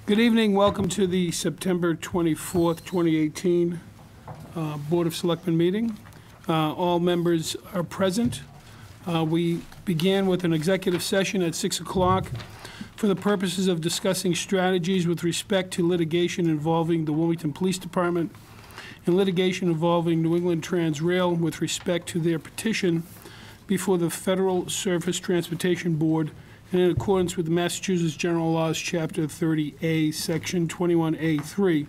Good evening. Welcome to the September 24th, 2018 Board of Selectmen meeting. All members are present. We began with an executive session at 6 o'clock for the purposes of discussing strategies with respect to litigation involving the Wilmington Police Department and litigation involving New England Trans Rail with respect to their petition before the Federal Surface Transportation Board and in accordance with the Massachusetts General Laws, Chapter 30A, Section 21A3,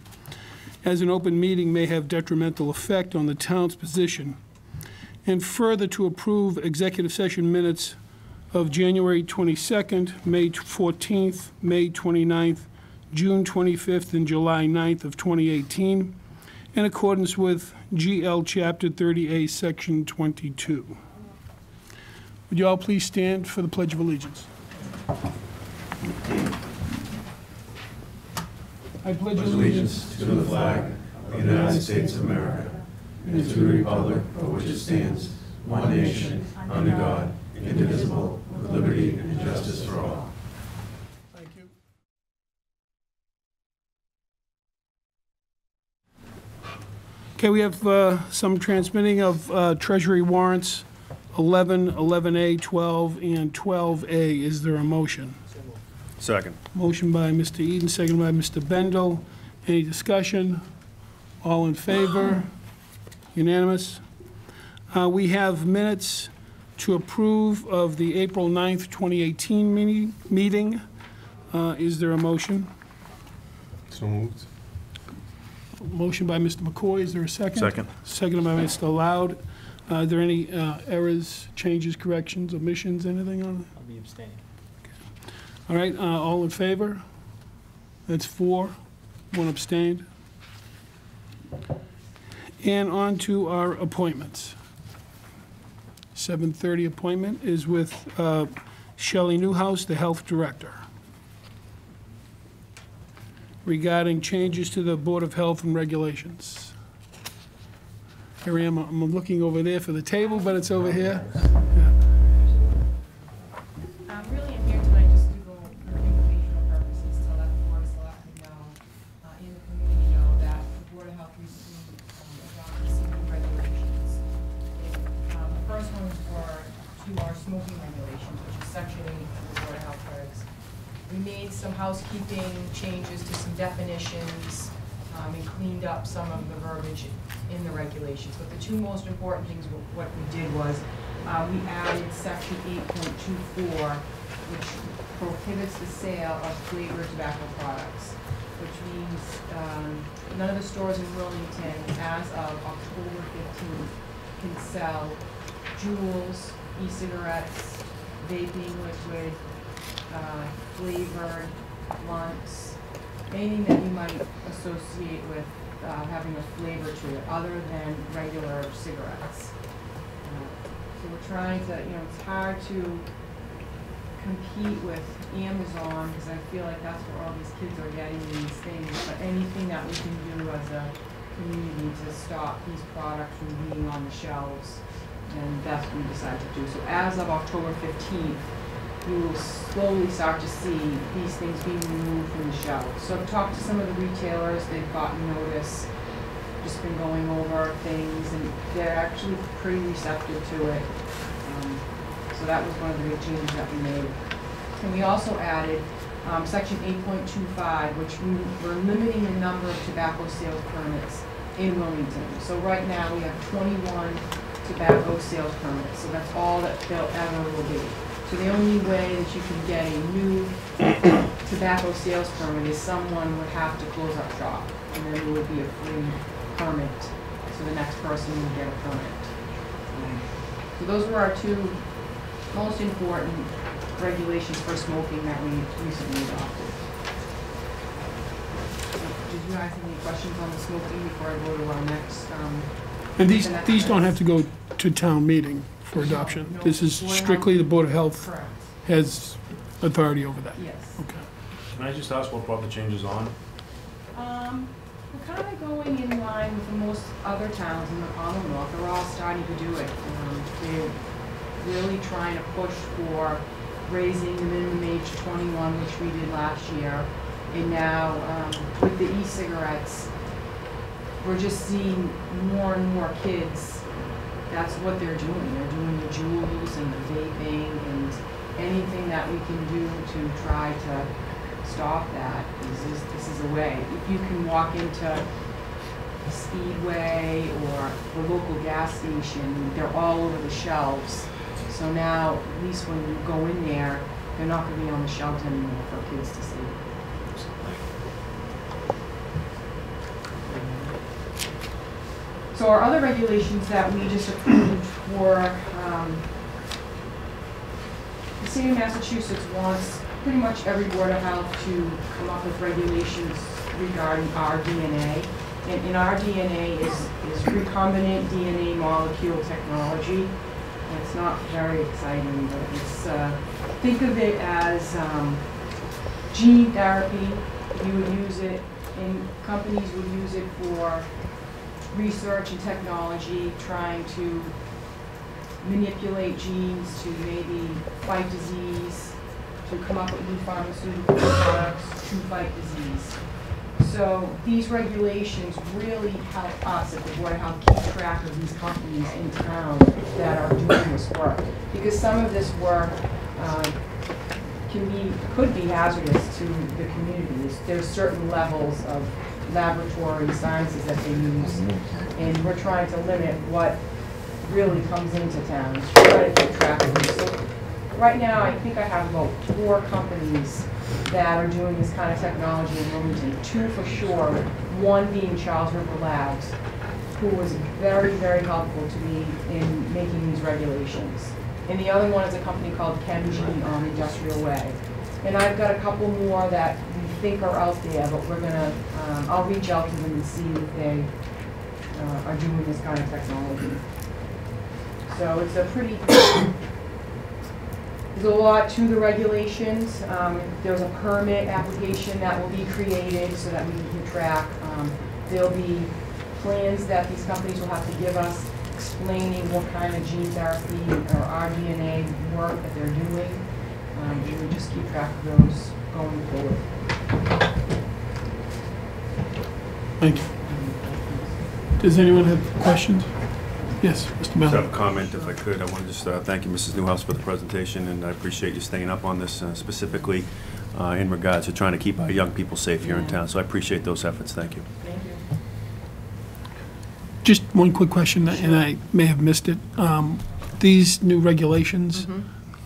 as an open meeting may have detrimental effect on the town's position, and further to approve executive session minutes of January 22nd, May 14th, May 29th, June 25th, and July 9th of 2018, in accordance with GL Chapter 30A, Section 22. Would you all please stand for the Pledge of Allegiance? I pledge allegiance to the flag of the United States of America and to the republic for which it stands, one nation, under God, indivisible, with liberty and justice for all. Thank you. Okay, we have some transmitting of Treasury warrants 11, 11A, 12, and 12A. Is there a motion? Second. Motion by Mr. Eden, second by Mr. Bendel. Any discussion? All in favor? Unanimous. We have minutes to approve of the April 9th, 2018 meeting. Is there a motion? So moved. Motion by Mr. McCoy. Is there a second? Second. Seconded by Mr. Loud. Are there any errors, changes, corrections, omissions, anything on it? I'll be abstaining. All right, all in favor? That's 4, 1 abstained. And on to our appointments. 7:30 appointment is with Shelley Newhouse, the Health Director, regarding changes to the Board of Health and Regulations. Here I am, I'm looking over there for the table, but it's over here. Really, I'm here tonight just to go for informational purposes to let the Board of Selectmen know and the community know that the Board of Health recently adopted some new regulations. The first one is to our smoking regulations, which is Section 8 of the Board of Health regs. We made some housekeeping changes to some definitions and cleaned up some of the verbiage in the regulations. But the two most important things, what we did was we added Section 8.24, which prohibits the sale of flavored tobacco products, which means none of the stores in Wilmington, as of October 15th, can sell Juuls, e-cigarettes, vaping liquid, flavored blunts, anything that you might associate with having a flavor to it other than regular cigarettes. So we're trying to, it's hard to compete with Amazon because I feel like that's where all these kids are getting these things, but anything that we can do as a community to stop these products from being on the shelves, and that's what we decided to do. So as of October 15th, you will slowly start to see these things being removed from the shelves. So I've talked to some of the retailers, they've gotten notice, just been going over things, and they're actually pretty receptive to it. So that was one of the big changes that we made. And we also added Section 8.25, which we're limiting the number of tobacco sales permits in Wilmington. So right now we have 21 tobacco sales permits, so that's all that there ever will be. So the only way that you can get a new tobacco sales permit is someone would have to close up shop, and then there would be a free permit, so the next person would get a permit. So those were our two most important regulations for smoking that we recently adopted. Did you guys have any questions on the smoking before I go to our next? And these don't have to go to town meeting for adoption. No, This is strictly the Board of Health Correct. has authority over that. Yes. Okay. Can I just ask what brought the changes on? We're kind of going in line with the most other towns in the Commonwealth. They're all starting to do it. They're really trying to push for raising the minimum age to 21, which we did last year, And now, with the e-cigarettes, we're just seeing more and more kids, that's what they're doing. They're doing the Juuls and the vaping and anything that we can do to try to stop that. This is a way. If you can walk into Speedway or the local gas station, they're all over the shelves. So now, at least when you go in there, they're not going to be on the shelves anymore for kids to see. So our other regulations that we just approved were, the state of Massachusetts wants pretty much every Board of Health to come up with regulations regarding rDNA. And rDNA is recombinant DNA molecule technology. And it's not very exciting, but it's, think of it as gene therapy. You would use it, and companies would use it for research and technology, trying to manipulate genes to maybe fight disease, to come up with new pharmaceutical products to fight disease. So these regulations really help us at the Board of Health keep track of these companies in town that are doing this work. Because some of this work could be hazardous to the communities. There's certain levels of laboratory sciences that they use, and we're trying to limit what really comes into town. We're trying to keep track of them. So right now, I think I have about 4 companies that are doing this kind of technology in Wilmington. 2 for sure, one being Charles River Labs, who was very, very helpful to me in making these regulations. And the other one is a company called ChemG on Industrial Way. And I've got a couple more that we think are out there, but we're gonna, I'll reach out to them and see if they are doing this kind of technology. So it's a pretty, there's a lot to the regulations. There's a permit application that will be created so that we can keep track. There'll be plans that these companies will have to give us explaining what kind of gene therapy or rDNA work that they're doing. We would just keep track of those going forward. Thank you. Does anyone have questions? Yes, Mr. Just Mallon. have a comment, if I could. I want to just thank you, Mrs. Newhouse, for the presentation, and I appreciate you staying up on this specifically in regards to trying to keep our young people safe here in town. So I appreciate those efforts. Thank you. Thank you. Just one quick question, and I may have missed it. These new regulations,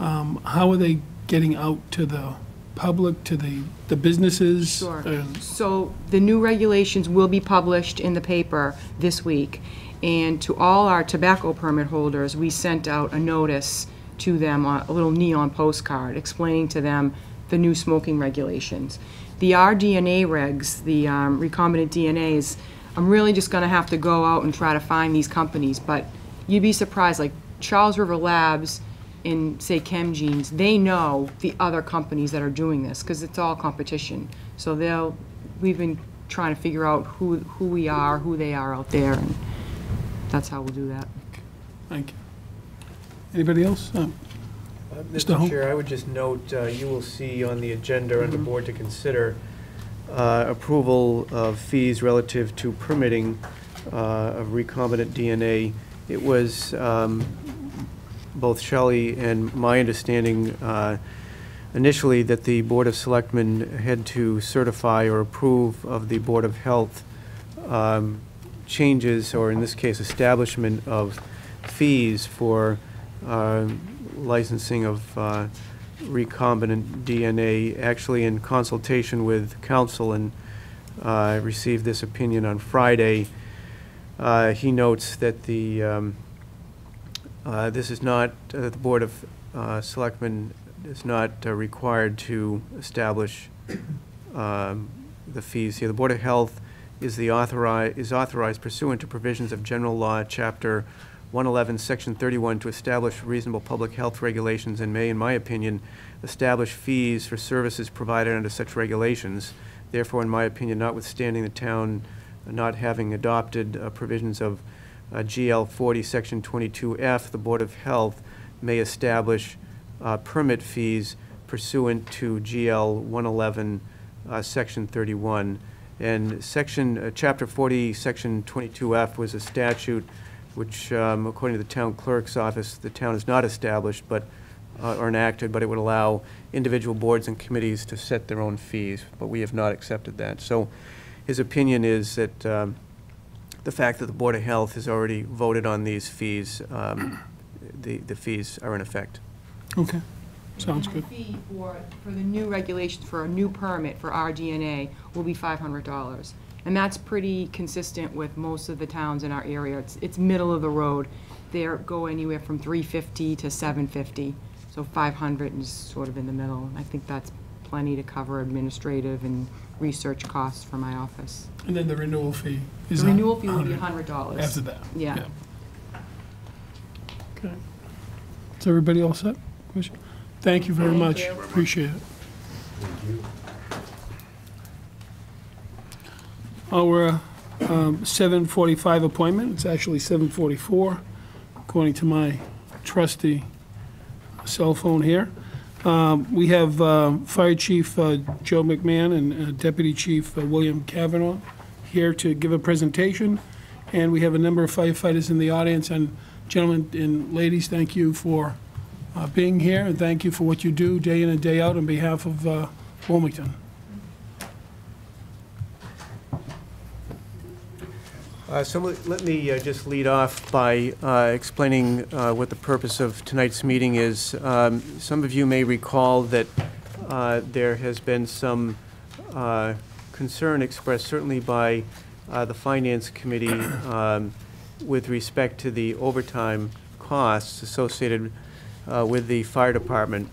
how are they getting out to the public, to the businesses? Sure. So the new regulations will be published in the paper this week. And to all our tobacco permit holders, we sent out a notice to them, a little neon postcard, explaining to them the new smoking regulations. The rDNA regs, the recombinant DNAs, I'm really just going to have to go out and try to find these companies. But you'd be surprised, like Charles River Labs and, say, ChemGenes, they know the other companies that are doing this because it's all competition. So we've been trying to figure out who we are, who they are out there, and that's how we'll do that. Thank you. Anybody else? Mr. Mr. Holm? Chair, I would just note, you will see on the agenda on the board to consider approval of fees relative to permitting of recombinant DNA. It was both Shelley and my understanding initially that the Board of Selectmen had to certify or approve of the Board of Health changes, or in this case establishment of fees for licensing of recombinant DNA. Actually, in consultation with counsel, and I received this opinion on Friday, he notes that this is not, the Board of Selectmen is not required to establish the fees here. The Board of Health is authorized pursuant to provisions of General Law, Chapter 111, Section 31, to establish reasonable public health regulations, and may, in my opinion, establish fees for services provided under such regulations. Therefore, in my opinion, notwithstanding the town not having adopted provisions of GL 40, Section 22F, the Board of Health may establish permit fees pursuant to GL 111, Section 31. And Chapter 40, Section 22F was a statute which, according to the town clerk's office, the town has not established or enacted, but it would allow individual boards and committees to set their own fees, but we have not accepted that. So his opinion is that the fact that the Board of Health has already voted on these fees, the fees are in effect. Okay, sounds good. And the fee for the new regulations, for a new permit for RDNA will be $500. And that's pretty consistent with most of the towns in our area. It's middle of the road. They go anywhere from $350 to $750. So 500 is sort of in the middle. I think that's plenty to cover administrative and research costs for my office. And then the renewal fee is The renewal fee will be $100. after that. Yeah. Okay. Is everybody all set? Question? Thank you very Thank much. you. Appreciate it. Our 7:45 appointment, it's actually 7:44, according to my trusty cell phone here. We have Fire Chief Joe McMahon and Deputy Chief William Kavanaugh here to give a presentation, and we have a number of firefighters in the audience. And gentlemen and ladies, thank you for being here, and thank you for what you do day in and day out on behalf of Wilmington. So let me just lead off by explaining what the purpose of tonight's meeting is. Some of you may recall that there has been some concern expressed, certainly by the Finance Committee, with respect to the overtime costs associated with the fire department.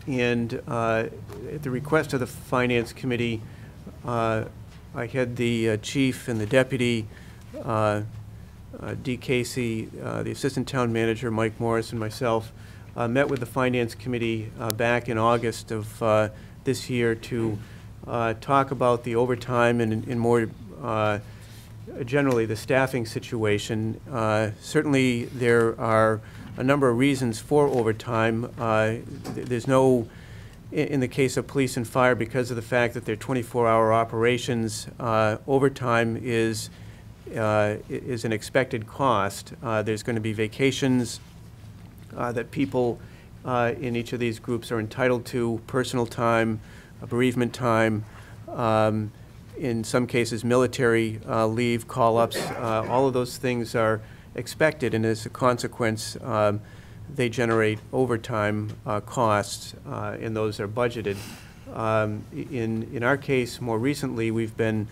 And at the request of the Finance Committee, I had the chief and the deputy, D. Casey, the assistant town manager, Mike Morris, and myself, met with the Finance Committee back in August of this year to talk about the overtime and more generally the staffing situation. Certainly there are a number of reasons for overtime. There's no, in the case of police and fire, because of the fact that they're 24-hour operations, overtime is an expected cost. There's going to be vacations that people in each of these groups are entitled to, personal time, bereavement time, in some cases military leave, call-ups. All of those things are expected, and as a consequence, they generate overtime costs, and those are budgeted. In our case, more recently, we've been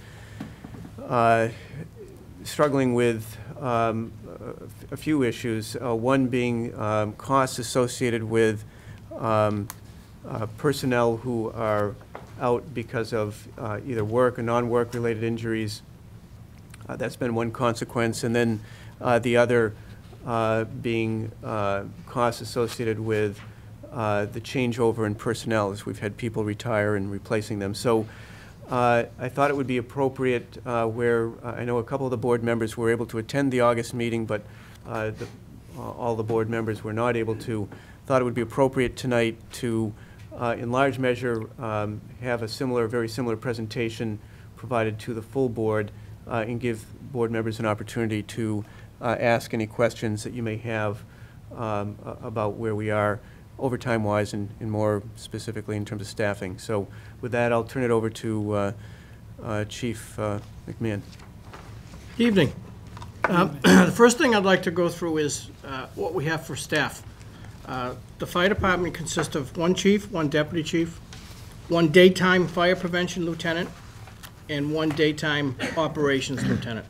struggling with a few issues, one being costs associated with personnel who are out because of either work or non-work related injuries. That's been one consequence, and then the other being costs associated with the changeover in personnel, as we've had people retire and replacing them. So I thought it would be appropriate where I know a couple of the board members were able to attend the August meeting, but all the board members were not able to. Thought it would be appropriate tonight to, in large measure, have a very similar presentation provided to the full board and give board members an opportunity to ask any questions that you may have about where we are overtime-wise and more specifically in terms of staffing. So with that, I'll turn it over to Chief McMahon. Evening. The first thing I'd like to go through is what we have for staff. The fire department consists of one chief, one deputy chief, one daytime fire prevention lieutenant, and one daytime operations lieutenant.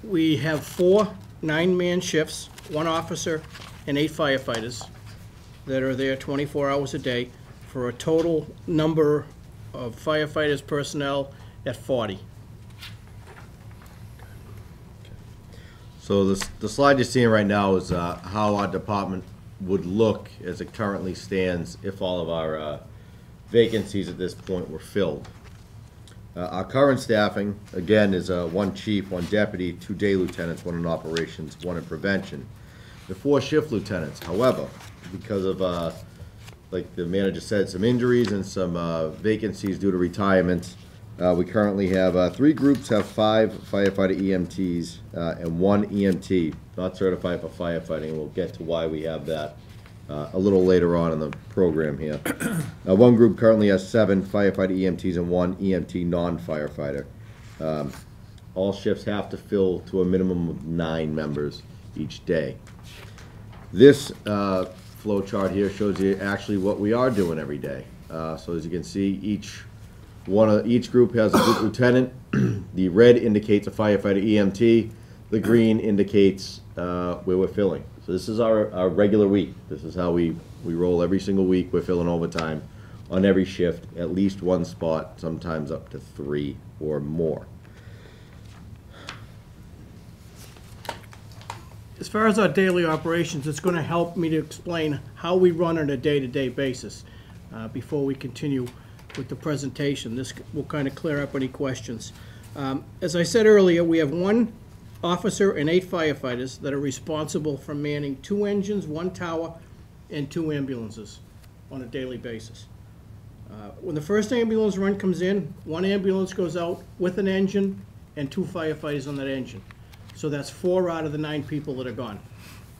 We have 4 9-man shifts, 1 officer and 8 firefighters that are there 24 hours a day for a total number of firefighters personnel at 40. So the slide you're seeing right now is how our department would look as it currently stands if all of our vacancies at this point were filled. Our current staffing, again, is 1 chief, 1 deputy, 2 day lieutenants, 1 in operations, 1 in prevention. The 4 shift lieutenants. However, because of like the manager said, some injuries and some vacancies due to retirements. We currently have 3 groups, have 5 firefighter EMTs and 1 EMT, not certified for firefighting, and we'll get to why we have that a little later on in the program here. One group currently has 7 firefighter EMTs and 1 EMT non-firefighter. All shifts have to fill to a minimum of 9 members each day. This flow chart here shows you actually what we are doing every day. So as you can see, each group has a group lieutenant. The red indicates a firefighter EMT. The green indicates where we're filling. So this is our regular week. This is how we roll every single week. We're filling overtime on every shift, at least 1 spot, sometimes up to 3 or more. As far as our daily operations, it's going to help me to explain how we run on a day-to-day basis before we continue with the presentation. This will kind of clear up any questions. As I said earlier, we have 1 officer and 8 firefighters that are responsible for manning 2 engines, 1 tower, and 2 ambulances on a daily basis. When the first ambulance run comes in, 1 ambulance goes out with an engine and 2 firefighters on that engine. So that's 4 out of the 9 people that are gone.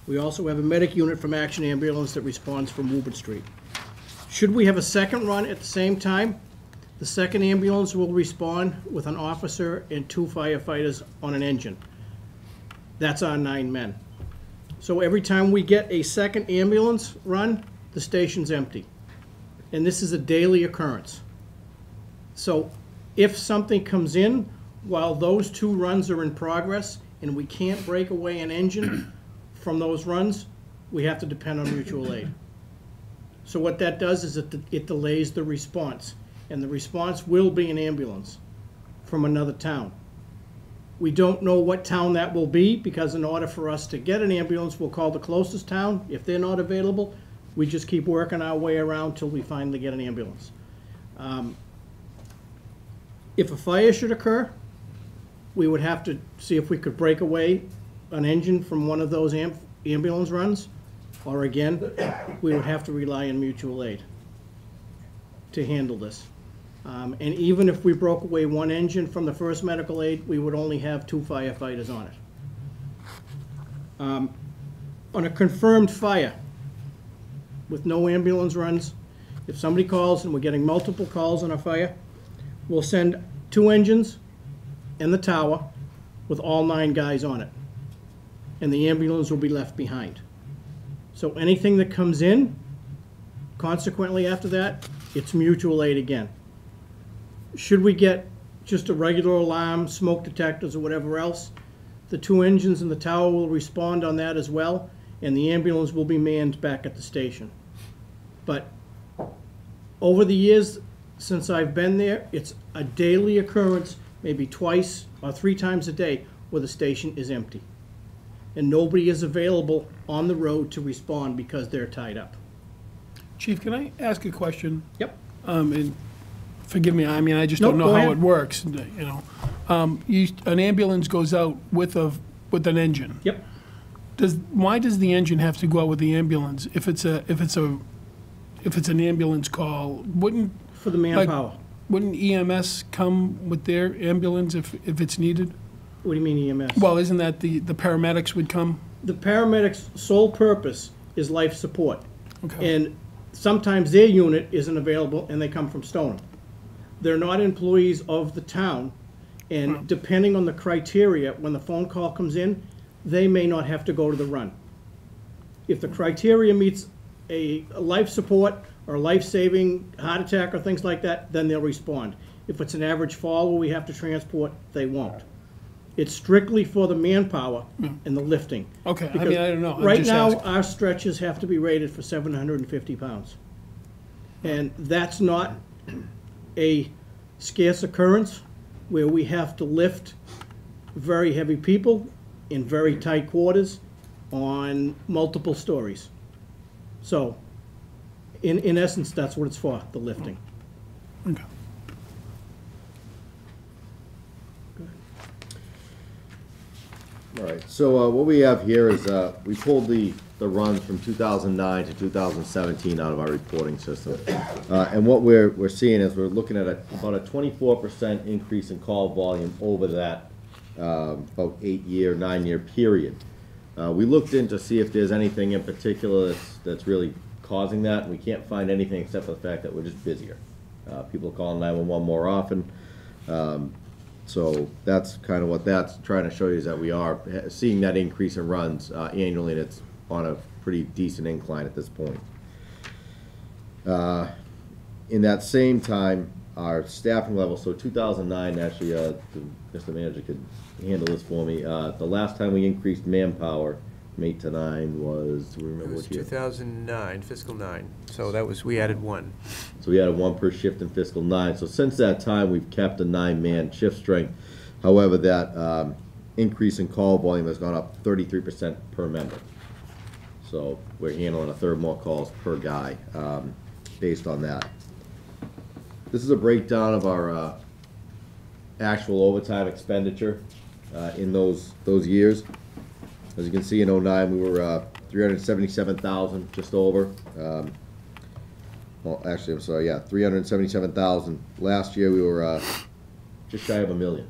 We also have a medic unit from Action Ambulance that responds from Woburn Street. Should we have a second run at the same time, the second ambulance will respond with an officer and 2 firefighters on an engine. That's our 9 men. So every time we get a second ambulance run, the station's empty. And this is a daily occurrence. So if something comes in while those 2 runs are in progress and we can't break away an engine from those runs, we have to depend on mutual aid. So what that does is it delays the response. And the response will be an ambulance from another town. We don't know what town that will be, because in order for us to get an ambulance, we'll call the closest town. If they're not available, we just keep working our way around till we finally get an ambulance. If a fire should occur, we would have to see if we could break away an engine from one of those ambulance runs, or again, we would have to rely on mutual aid to handle this. And even if we broke away 1 engine from the first medical aid, we would only have 2 firefighters on it. On a confirmed fire with no ambulance runs, if somebody calls and we're getting multiple calls on a fire, we'll send 2 engines and the tower with all 9 guys on it. And the ambulance will be left behind. So anything that comes in, consequently after that, it's mutual aid again. Should we get just a regular alarm, smoke detectors, or whatever else, the 2 engines and the tower will respond on that as well, and the ambulance will be manned back at the station. But over the years since I've been there, it's a daily occurrence, maybe 2 or 3 times a day, where the station is empty. And nobody is available on the road to respond because they're tied up. Chief, can I ask a question? Yep. And forgive me, I mean, I just Nope, don't know go how ahead. it works, you know. An ambulance goes out with an engine. Yep. Why does the engine have to go out with the ambulance if it's an ambulance call? For the manpower. Wouldn't EMS come with their ambulance if it's needed? What do you mean EMS? Well, isn't that the paramedics would come? The paramedics' sole purpose is life support. Okay. And sometimes their unit isn't available and they come from Stoneham. They're not employees of the town, and depending on the criteria, when the phone call comes in, they may not have to go to the run. If the criteria meets a life support or life-saving heart attack or things like that, then they'll respond. If it's an average fall where we have to transport, they won't. It's strictly for the manpower and the lifting. Okay, I Because mean, I don't know. I'm right just now, asking. our stretches have to be rated for 750 pounds. And that's not a scarce occurrence where we have to lift very heavy people in very tight quarters on multiple stories. So, in essence, that's what it's for, the lifting. Okay. All right, so what we have here is we pulled the the runs from 2009 to 2017 out of our reporting system. And what we're seeing is we're looking at about a 24% increase in call volume over that about 9-year period. We looked in to see if there's anything in particular that's really causing that, and we can't find anything except for the fact that we're just busier. People are calling 911 more often. So that's kind of what that's trying to show you, is that we are seeing that increase in runs annually, and it's on a pretty decent incline at this point. In that same time, our staffing level, so 2009, actually, Mr. Manager could handle this for me. The last time we increased manpower from 8 to 9 was, do we remember It was what year? 2009, fiscal 9. So that was, we added 1. So we had a 1 per shift in fiscal 9. So since that time, we've kept a 9-man shift strength. However, that increase in call volume has gone up 33% per member. So we're handling a third more calls per guy based on that. This is a breakdown of our actual overtime expenditure in those years. As you can see, in 09 we were 377,000, just over. Well, actually, I'm sorry, yeah, 377,000. Last year we were just shy of $1 million.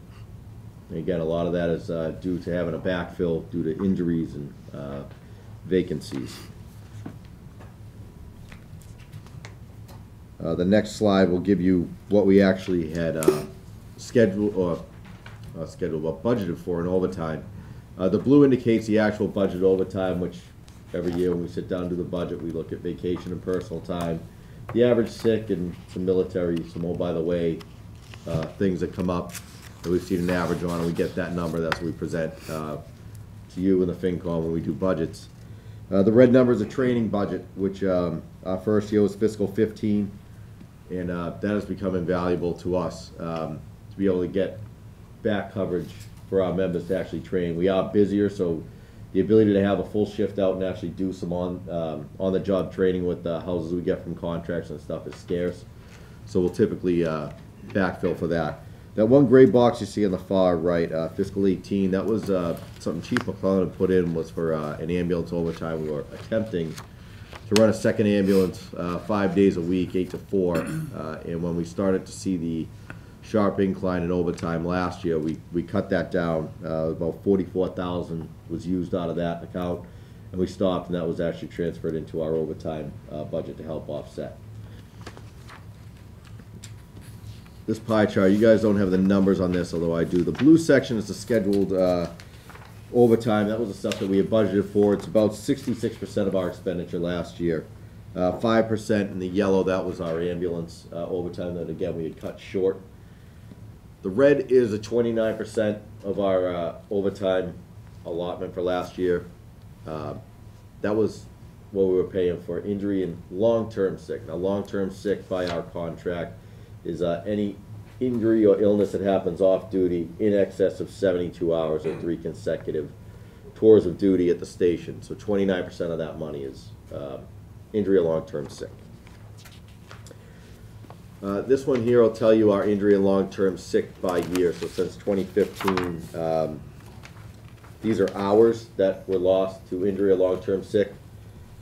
And again, a lot of that is due to having a backfill due to injuries and vacancies. The next slide will give you what we actually had scheduled, or but budgeted for in overtime. The blue indicates the actual budget overtime, which every year when we sit down and do the budget, we look at vacation and personal time, the average sick, and some military, some oh by the way things that come up that we've seen an average on, and we get that number. That's what we present to you in the FinCom when we do budgets. The red number is a training budget, which our first year was fiscal 15, and that has become invaluable to us to be able to get back coverage for our members to actually train. We are busier, so the ability to have a full shift out and actually do some on-the-job training with the houses we get from contracts and stuff is scarce. So we'll typically backfill for that. That one gray box you see on the far right, fiscal 18, that was something Chief McClellan had put in, was for an ambulance overtime. We were attempting to run a second ambulance 5 days a week, 8 to 4. And when we started to see the sharp incline in overtime last year, we cut that down. About 44,000 was used out of that account, and we stopped, and that was actually transferred into our overtime budget to help offset. This pie chart, you guys don't have the numbers on this, although I do. The blue section is the scheduled overtime. That was the stuff that we had budgeted for. It's about 66% of our expenditure last year. 5% in the yellow, that was our ambulance overtime that, again, we had cut short. The red is a 29% of our overtime allotment for last year. That was what we were paying for injury and long-term sick. Now, long-term sick by our contract is any injury or illness that happens off duty in excess of 72 hours or 3 consecutive tours of duty at the station. So 29% of that money is injury or long-term sick. This one here will tell you our injury and long-term sick by year. So since 2015, these are hours that were lost to injury or long-term sick.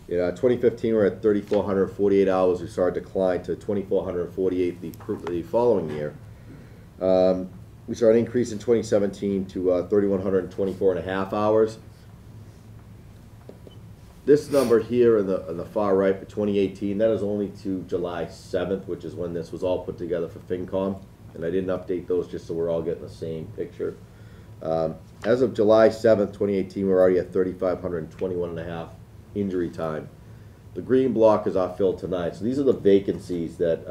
In 2015, we're at 3,448 hours. We saw a decline to 2,448 the following year. We saw an increase in 2017 to 3,124 and a half hours. This number here on the far right for 2018, that is only to July 7th, which is when this was all put together for FinCom. And I didn't update those just so we're all getting the same picture. As of July 7th, 2018, we're already at 3,521 and a half injury time. The green block is our fill tonight. So these are the vacancies that,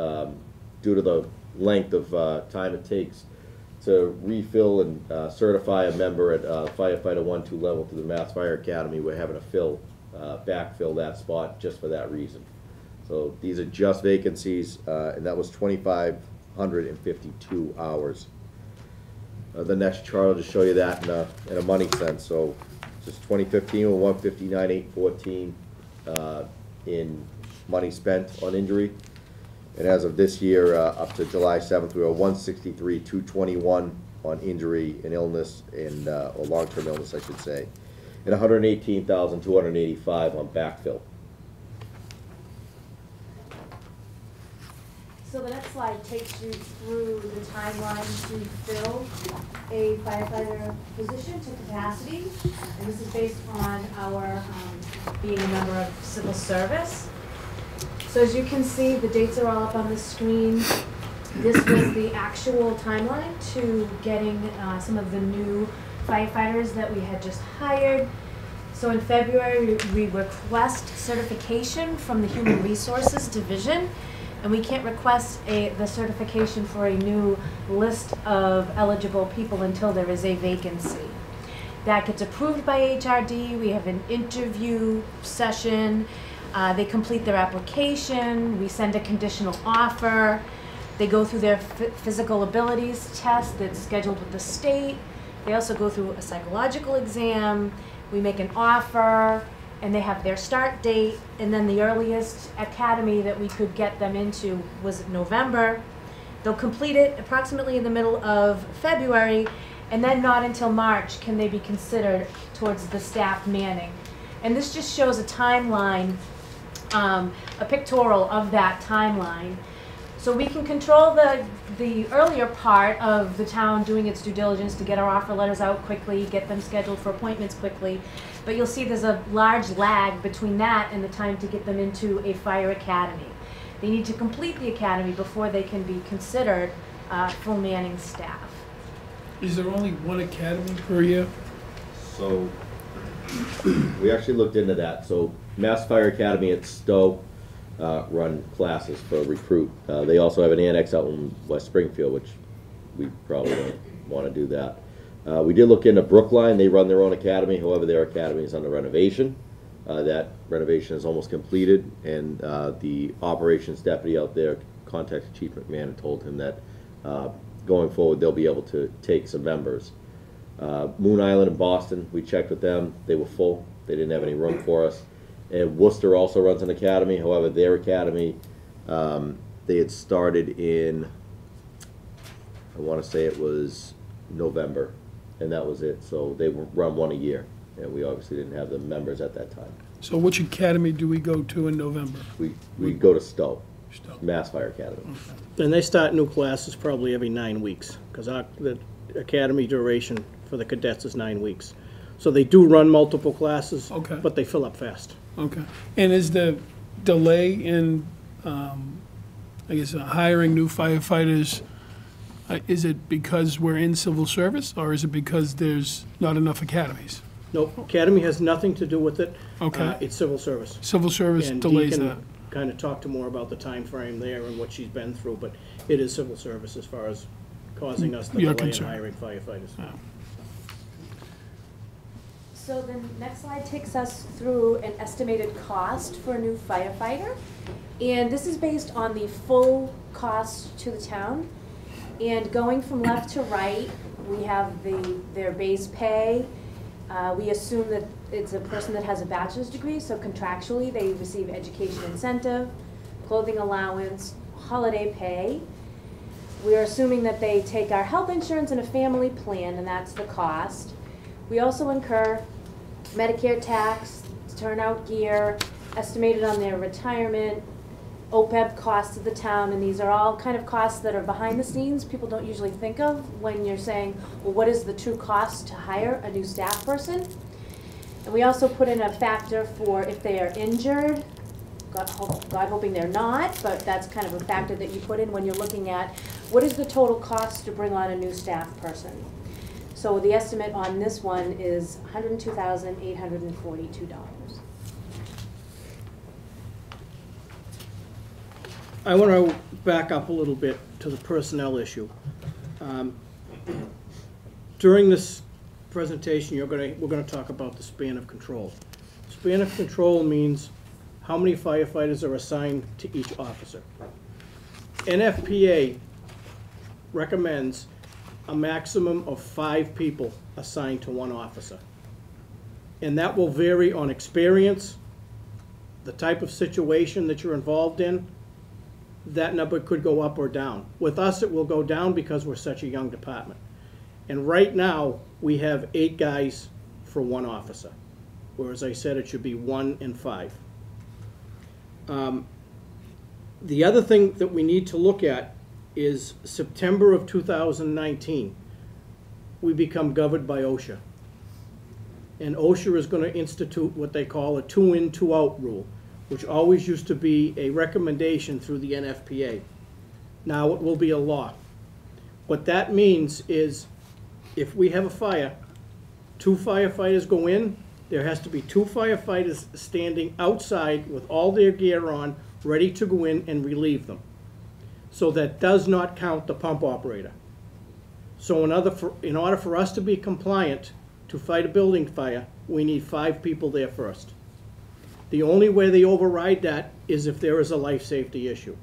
due to the length of time it takes to refill and certify a member at firefighter 1-2 level through the Mass Fire Academy, we're having to backfill that spot just for that reason. So these are just vacancies, and that was 2,552 hours. The next chart will just show you that in a money sense. So just 2015 with 159,814 in money spent on injury, and as of this year, up to July 7th, we were 163,221 on injury and illness, and or long-term illness, I should say. and $118,285 on backfill. So the next slide takes you through the timeline to fill a firefighter position to capacity. And this is based on our being a member of civil service. So as you can see, the dates are all up on the screen. This was the actual timeline to getting some of the new firefighters that we had just hired. So in February, we request certification from the Human Resources Division. And we can't request the certification for a new list of eligible people until there is a vacancy. That gets approved by HRD. We have an interview session. They complete their application. We send a conditional offer. They go through their physical abilities test that's scheduled with the state. They also go through a psychological exam. We make an offer, and they have their start date, and then the earliest academy that we could get them into was November. They'll complete it approximately in the middle of February, and then not until March can they be considered towards the staff manning. And this just shows a timeline, a pictorial of that timeline. So we can control the earlier part of the town doing its due diligence to get our offer letters out quickly, get them scheduled for appointments quickly. But you'll see there's a large lag between that and the time to get them into a fire academy. They need to complete the academy before they can be considered full manning staff. Is there only one academy per year? So we actually looked into that. So Mass Fire Academy at Stowe run classes for recruit. They also have an annex out in West Springfield, which we probably don't want to do that. We did look into Brookline. They run their own academy. However, their academy is under renovation. That renovation is almost completed, and the operations deputy out there contacted Chief McMahon and told him that going forward they'll be able to take some members. Moon Island in Boston, we checked with them. They were full. They didn't have any room for us. And Worcester also runs an academy. However, their academy, they had started in, I want to say it was November, and that was it. So they run one a year, and we obviously didn't have the members at that time. So which academy do we go to in November? We go to Stowe, Stowe. Mass Fire Academy. Okay. And they start new classes probably every 9 weeks, because the academy duration for the cadets is 9 weeks. So they do run multiple classes, Okay. but they fill up fast. Okay. And is the delay in, I guess, hiring new firefighters, is it because we're in civil service, or is it because there's not enough academies? Nope, academy has nothing to do with it. Okay. It's civil service. Civil service And delays Dee that. can kind of talk to more about the time frame there and what she's been through, but it is civil service as far as causing us the Your delay in concern. hiring firefighters. Yeah. So the next slide takes us through an estimated cost for a new firefighter. And this is based on the full cost to the town. And going from left to right, we have their base pay. We assume that it's a person that has a bachelor's degree, so contractually they receive education incentive, clothing allowance, holiday pay. We are assuming that they take our health insurance and a family plan, and that's the cost. We also incur Medicare tax, turnout gear, estimated on their retirement, OPEB costs of the town, and these are all kind of costs that are behind the scenes. People don't usually think of when you're saying, well, what is the true cost to hire a new staff person? And we also put in a factor for if they are injured, God hoping they're not, but that's kind of a factor that you put in when you're looking at what is the total cost to bring on a new staff person. So the estimate on this one is $102,842. I want to back up a little bit to the personnel issue. During this presentation, we're going to talk about the span of control. Span of control means how many firefighters are assigned to each officer. NFPA recommends a maximum of 5 people assigned to one officer. And that will vary on experience, the type of situation that you're involved in. That number could go up or down. With us, it will go down because we're such a young department. And right now, we have 8 guys for one officer. where, as I said, it should be 1 and 5. The other thing that we need to look at is September of 2019. We become governed by OSHA. And OSHA is going to institute what they call a 2-in, 2-out rule, which always used to be a recommendation through the NFPA. Now it will be a law. What that means is if we have a fire, 2 firefighters go in, there has to be 2 firefighters standing outside with all their gear on, ready to go in and relieve them. So that does not count the pump operator. So in order for us to be compliant to fight a building fire, we need 5 people there first. The only way they override that is if there is a life safety issue.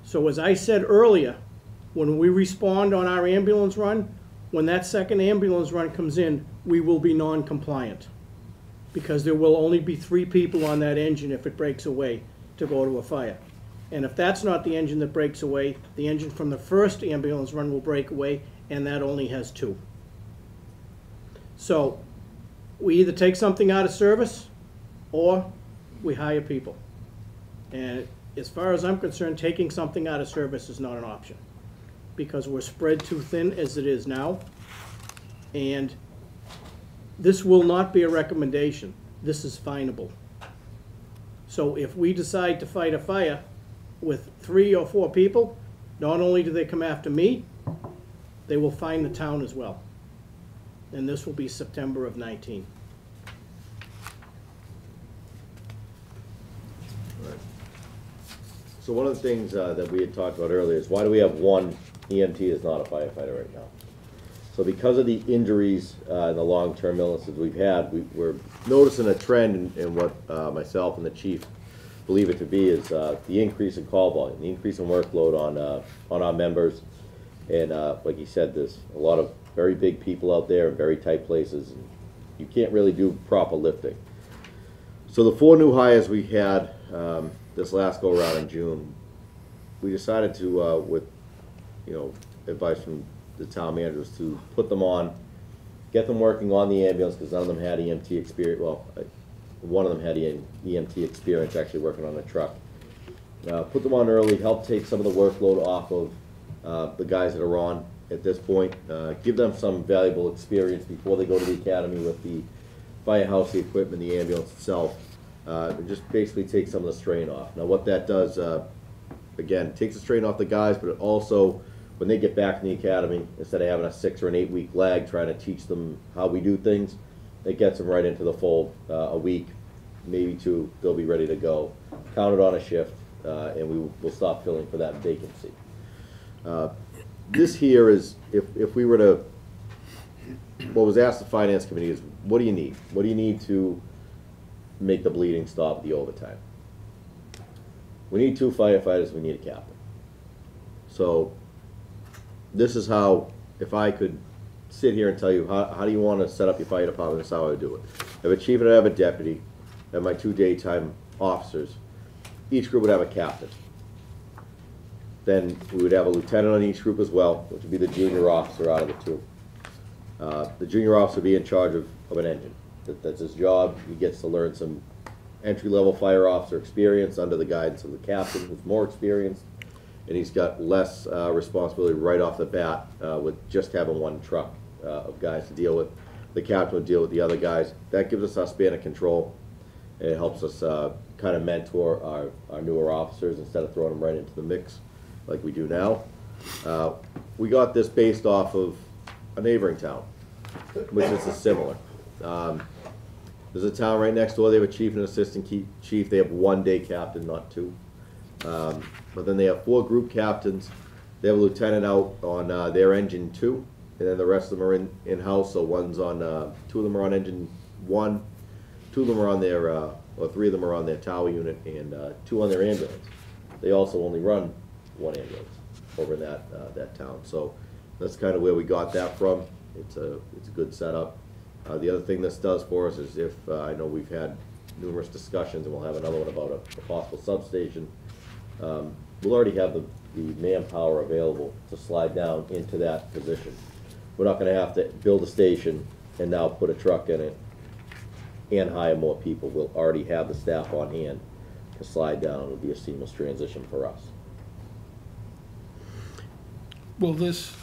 So as I said earlier, when we respond on our ambulance run, when that second ambulance run comes in, we will be non-compliant because there will only be 3 people on that engine if it breaks away to go to a fire. And if that's not the engine that breaks away, the engine from the first ambulance run will break away, and that only has 2. So we either take something out of service or we hire people. And as far as I'm concerned, taking something out of service is not an option because we're spread too thin as it is now. And this will not be a recommendation. This is finable. So if we decide to fight a fire with 3 or 4 people, not only do they come after me, they will fine the town as well. And this will be September of 19. So one of the things that we had talked about earlier is why do we have 1 EMT that's not a firefighter right now? So because of the injuries and the long-term illnesses we've had, we're noticing a trend in what myself and the chief believe it to be is the increase in call volume, the increase in workload on our members. And like you said, there's a lot of very big people out there in very tight places, and you can't really do proper lifting. So the 4 new hires we had this last go around in June, we decided to, with advice from the town managers, to put them on, get them working on the ambulance because none of them had EMT experience. Well, one of them had EMT experience actually working on a truck. Put them on early, help take some of the workload off of the guys that are on at this point. Give them some valuable experience before they go to the academy with the firehouse, the equipment, the ambulance itself. Just basically take some of the strain off. Now what that does, again, takes the strain off the guys, but it also, when they get back in the academy, instead of having a 6 or an 8 week lag trying to teach them how we do things, it gets them right into the fold. A week, maybe 2, they'll be ready to go. Count it on a shift, and we will stop filling for that vacancy. This here is, if we were to, what was asked the finance committee is, what do you need? What do you need to make the bleeding stop, the overtime? We need 2 firefighters, we need a captain. So this is how, if I could sit here and tell you how do you want to set up your fire department, that's how I would do it. I have a chief and I have a deputy, I have my 2 daytime officers. Each group would have a captain. Then we would have a lieutenant on each group as well, which would be the junior officer out of the 2. The junior officer would be in charge of an engine. That's his job. He gets to learn some entry-level fire officer experience under the guidance of the captain, who's more experienced, and he's got less responsibility right off the bat with just having 1 truck of guys to deal with. The captain would deal with the other guys. That gives us our span of control. It helps us kind of mentor our newer officers instead of throwing them right into the mix like we do now. We got this based off of a neighboring town, which is similar. There's a town right next door. They have a chief and an assistant chief. They have 1 day captain, not 2. But then they have 4 group captains. They have a lieutenant out on their engine 2, and then the rest of them are in-house. So one's on, 2 of them are on engine 1, 2 of them are on their, or 3 of them are on their tower unit, and 2 on their ambulance. They also only run 1 ambulance over in that town. So that's kind of where we got that from. It's a good setup. The other thing this does for us is if, I know we've had numerous discussions, and we'll have another one about a possible substation, we'll already have the manpower available to slide down into that position. We're not going to have to build a station and now put a truck in it and hire more people. We'll already have the staff on hand to slide down. It'll be a seamless transition for us. Will this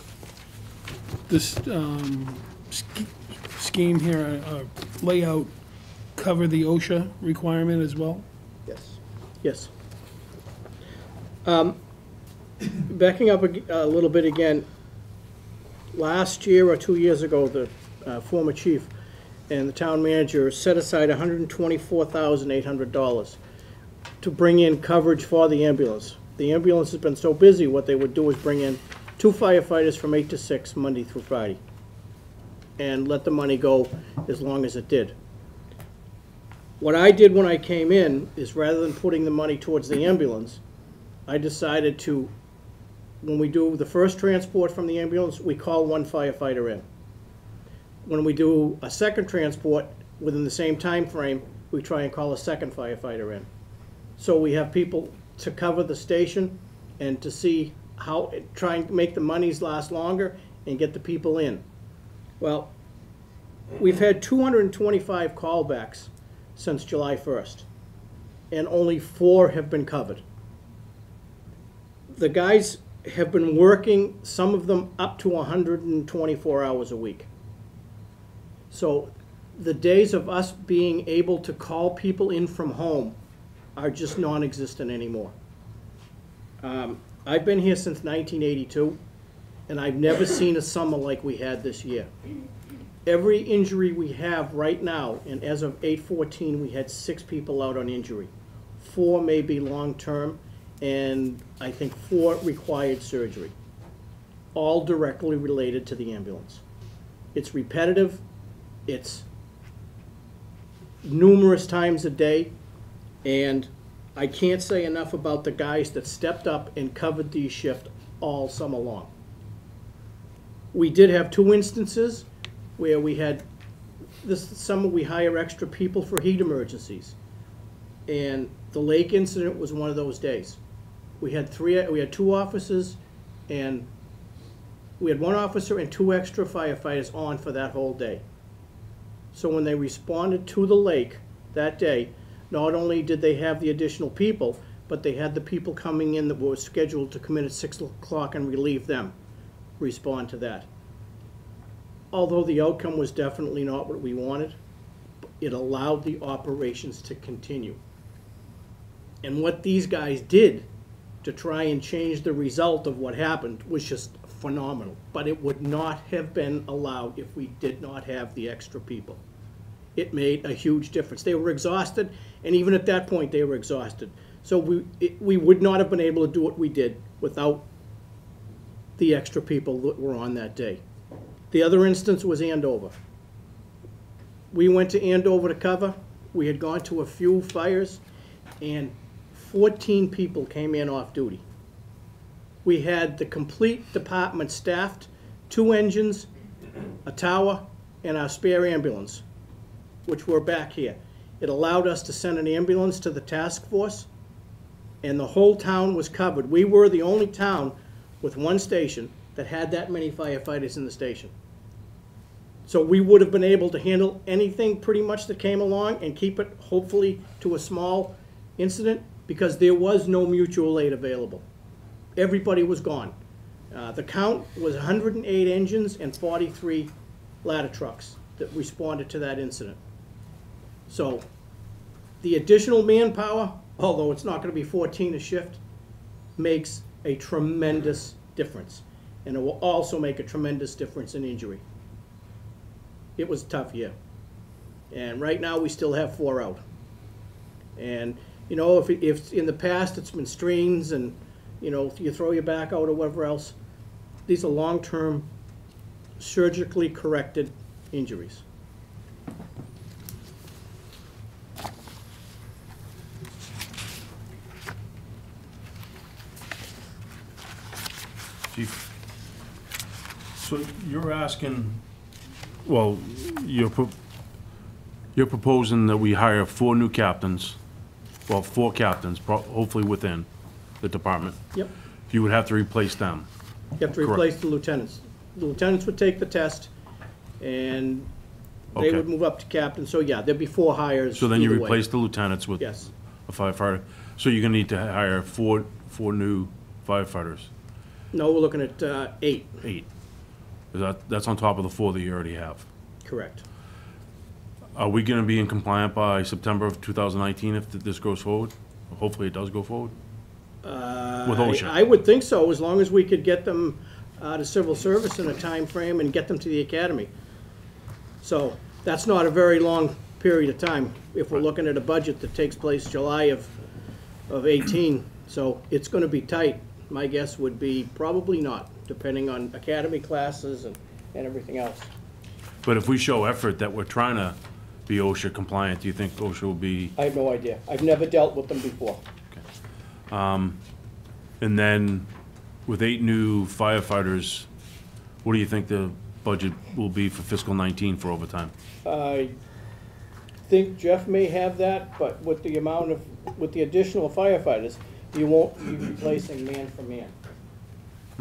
scheme here, layout, cover the OSHA requirement as well? Yes. Yes. Backing up a little bit again, last year or 2 years ago, the former chief and the town manager set aside $124,800 to bring in coverage for the ambulance. The ambulance has been so busy, what they would do is bring in 2 firefighters from 8 to 6, Monday through Friday, and let the money go as long as it did. What I did when I came in is, rather than putting the money towards the ambulance, I decided to, when we do the first transport from the ambulance, we call 1 firefighter in. When we do a second transport within the same time frame, we try and call a second firefighter in. So we have people to cover the station and to see how, try and make the monies last longer and get the people in. Well, we've had 225 callbacks since July 1st, and only 4 have been covered. The guys have been working, some of them up to 124 hours a week. So the days of us being able to call people in from home are just non-existent anymore. I've been here since 1982, and I've never seen a summer like we had this year. Every injury we have right now, and as of 8/14, we had 6 people out on injury. 4 may be long-term, and I think 4 required surgery, all directly related to the ambulance. It's repetitive, it's numerous times a day, and I can't say enough about the guys that stepped up and covered these shifts all summer long. We did have 2 instances where we had, this summer we hire extra people for heat emergencies, and the lake incident was one of those days. We had 2 officers, and we had 1 officer and 2 extra firefighters on for that whole day. So when they responded to the lake that day, not only did they have the additional people, but they had the people coming in that were scheduled to come in at 6 o'clock and relieve them, respond to that. Although the outcome was definitely not what we wanted, it allowed the operations to continue. And what these guys did to try and change the result of what happened was just phenomenal. But it would not have been allowed if we did not have the extra people. It made a huge difference. They were exhausted, and even at that point they were exhausted. So we would not have been able to do what we did without the extra people that were on that day. The other instance was Andover. We went to Andover to cover. We had gone to a few fires, and 14 people came in off duty. We had the complete department staffed, 2 engines, a tower, and our spare ambulance, which were back here. It allowed us to send an ambulance to the task force, and the whole town was covered. We were the only town with 1 station that had that many firefighters in the station. So we would have been able to handle anything pretty much that came along and keep it hopefully to a small incident, because there was no mutual aid available. Everybody was gone. The count was 108 engines and 43 ladder trucks that responded to that incident. So the additional manpower, although it's not going to be 14 a shift, makes a tremendous difference. And it will also make a tremendous difference in injury. It was a tough year. And right now we still have 4 out. And you know, if in the past it's been strains and, you know, you throw your back out or whatever else, these are long-term, surgically corrected injuries. Chief, so you're asking, well, you're proposing that we hire 4 new captains, well, 4 captains, hopefully within the department. Yep. You would have to replace them. You have to replace the lieutenants. The lieutenants would take the test, and They Okay. would move up to captain, so yeah, there'd be 4 hires So then you either way. replace the lieutenants with Yes, a firefighter. So you're gonna need to hire four new firefighters, no, we're looking at 8, 8. That's on top of the 4 that you already have. correct. Are we gonna be in compliant by September of 2019 if this goes forward? Hopefully it does go forward. With OSHA. I would think so, as long as we could get them to civil service in a time frame and get them to the academy. So, that's not a very long period of time, if we're looking at a budget that takes place July of 18. So, it's gonna be tight. My guess would be probably not, depending on academy classes and everything else. But if we show effort that we're trying to be OSHA compliant, do you think OSHA will be? I have no idea. I've never dealt with them before. And then with 8 new firefighters, what do you think the budget will be for fiscal 19 for overtime? I think Jeff may have that, but with the additional firefighters, you won't be replacing man for man.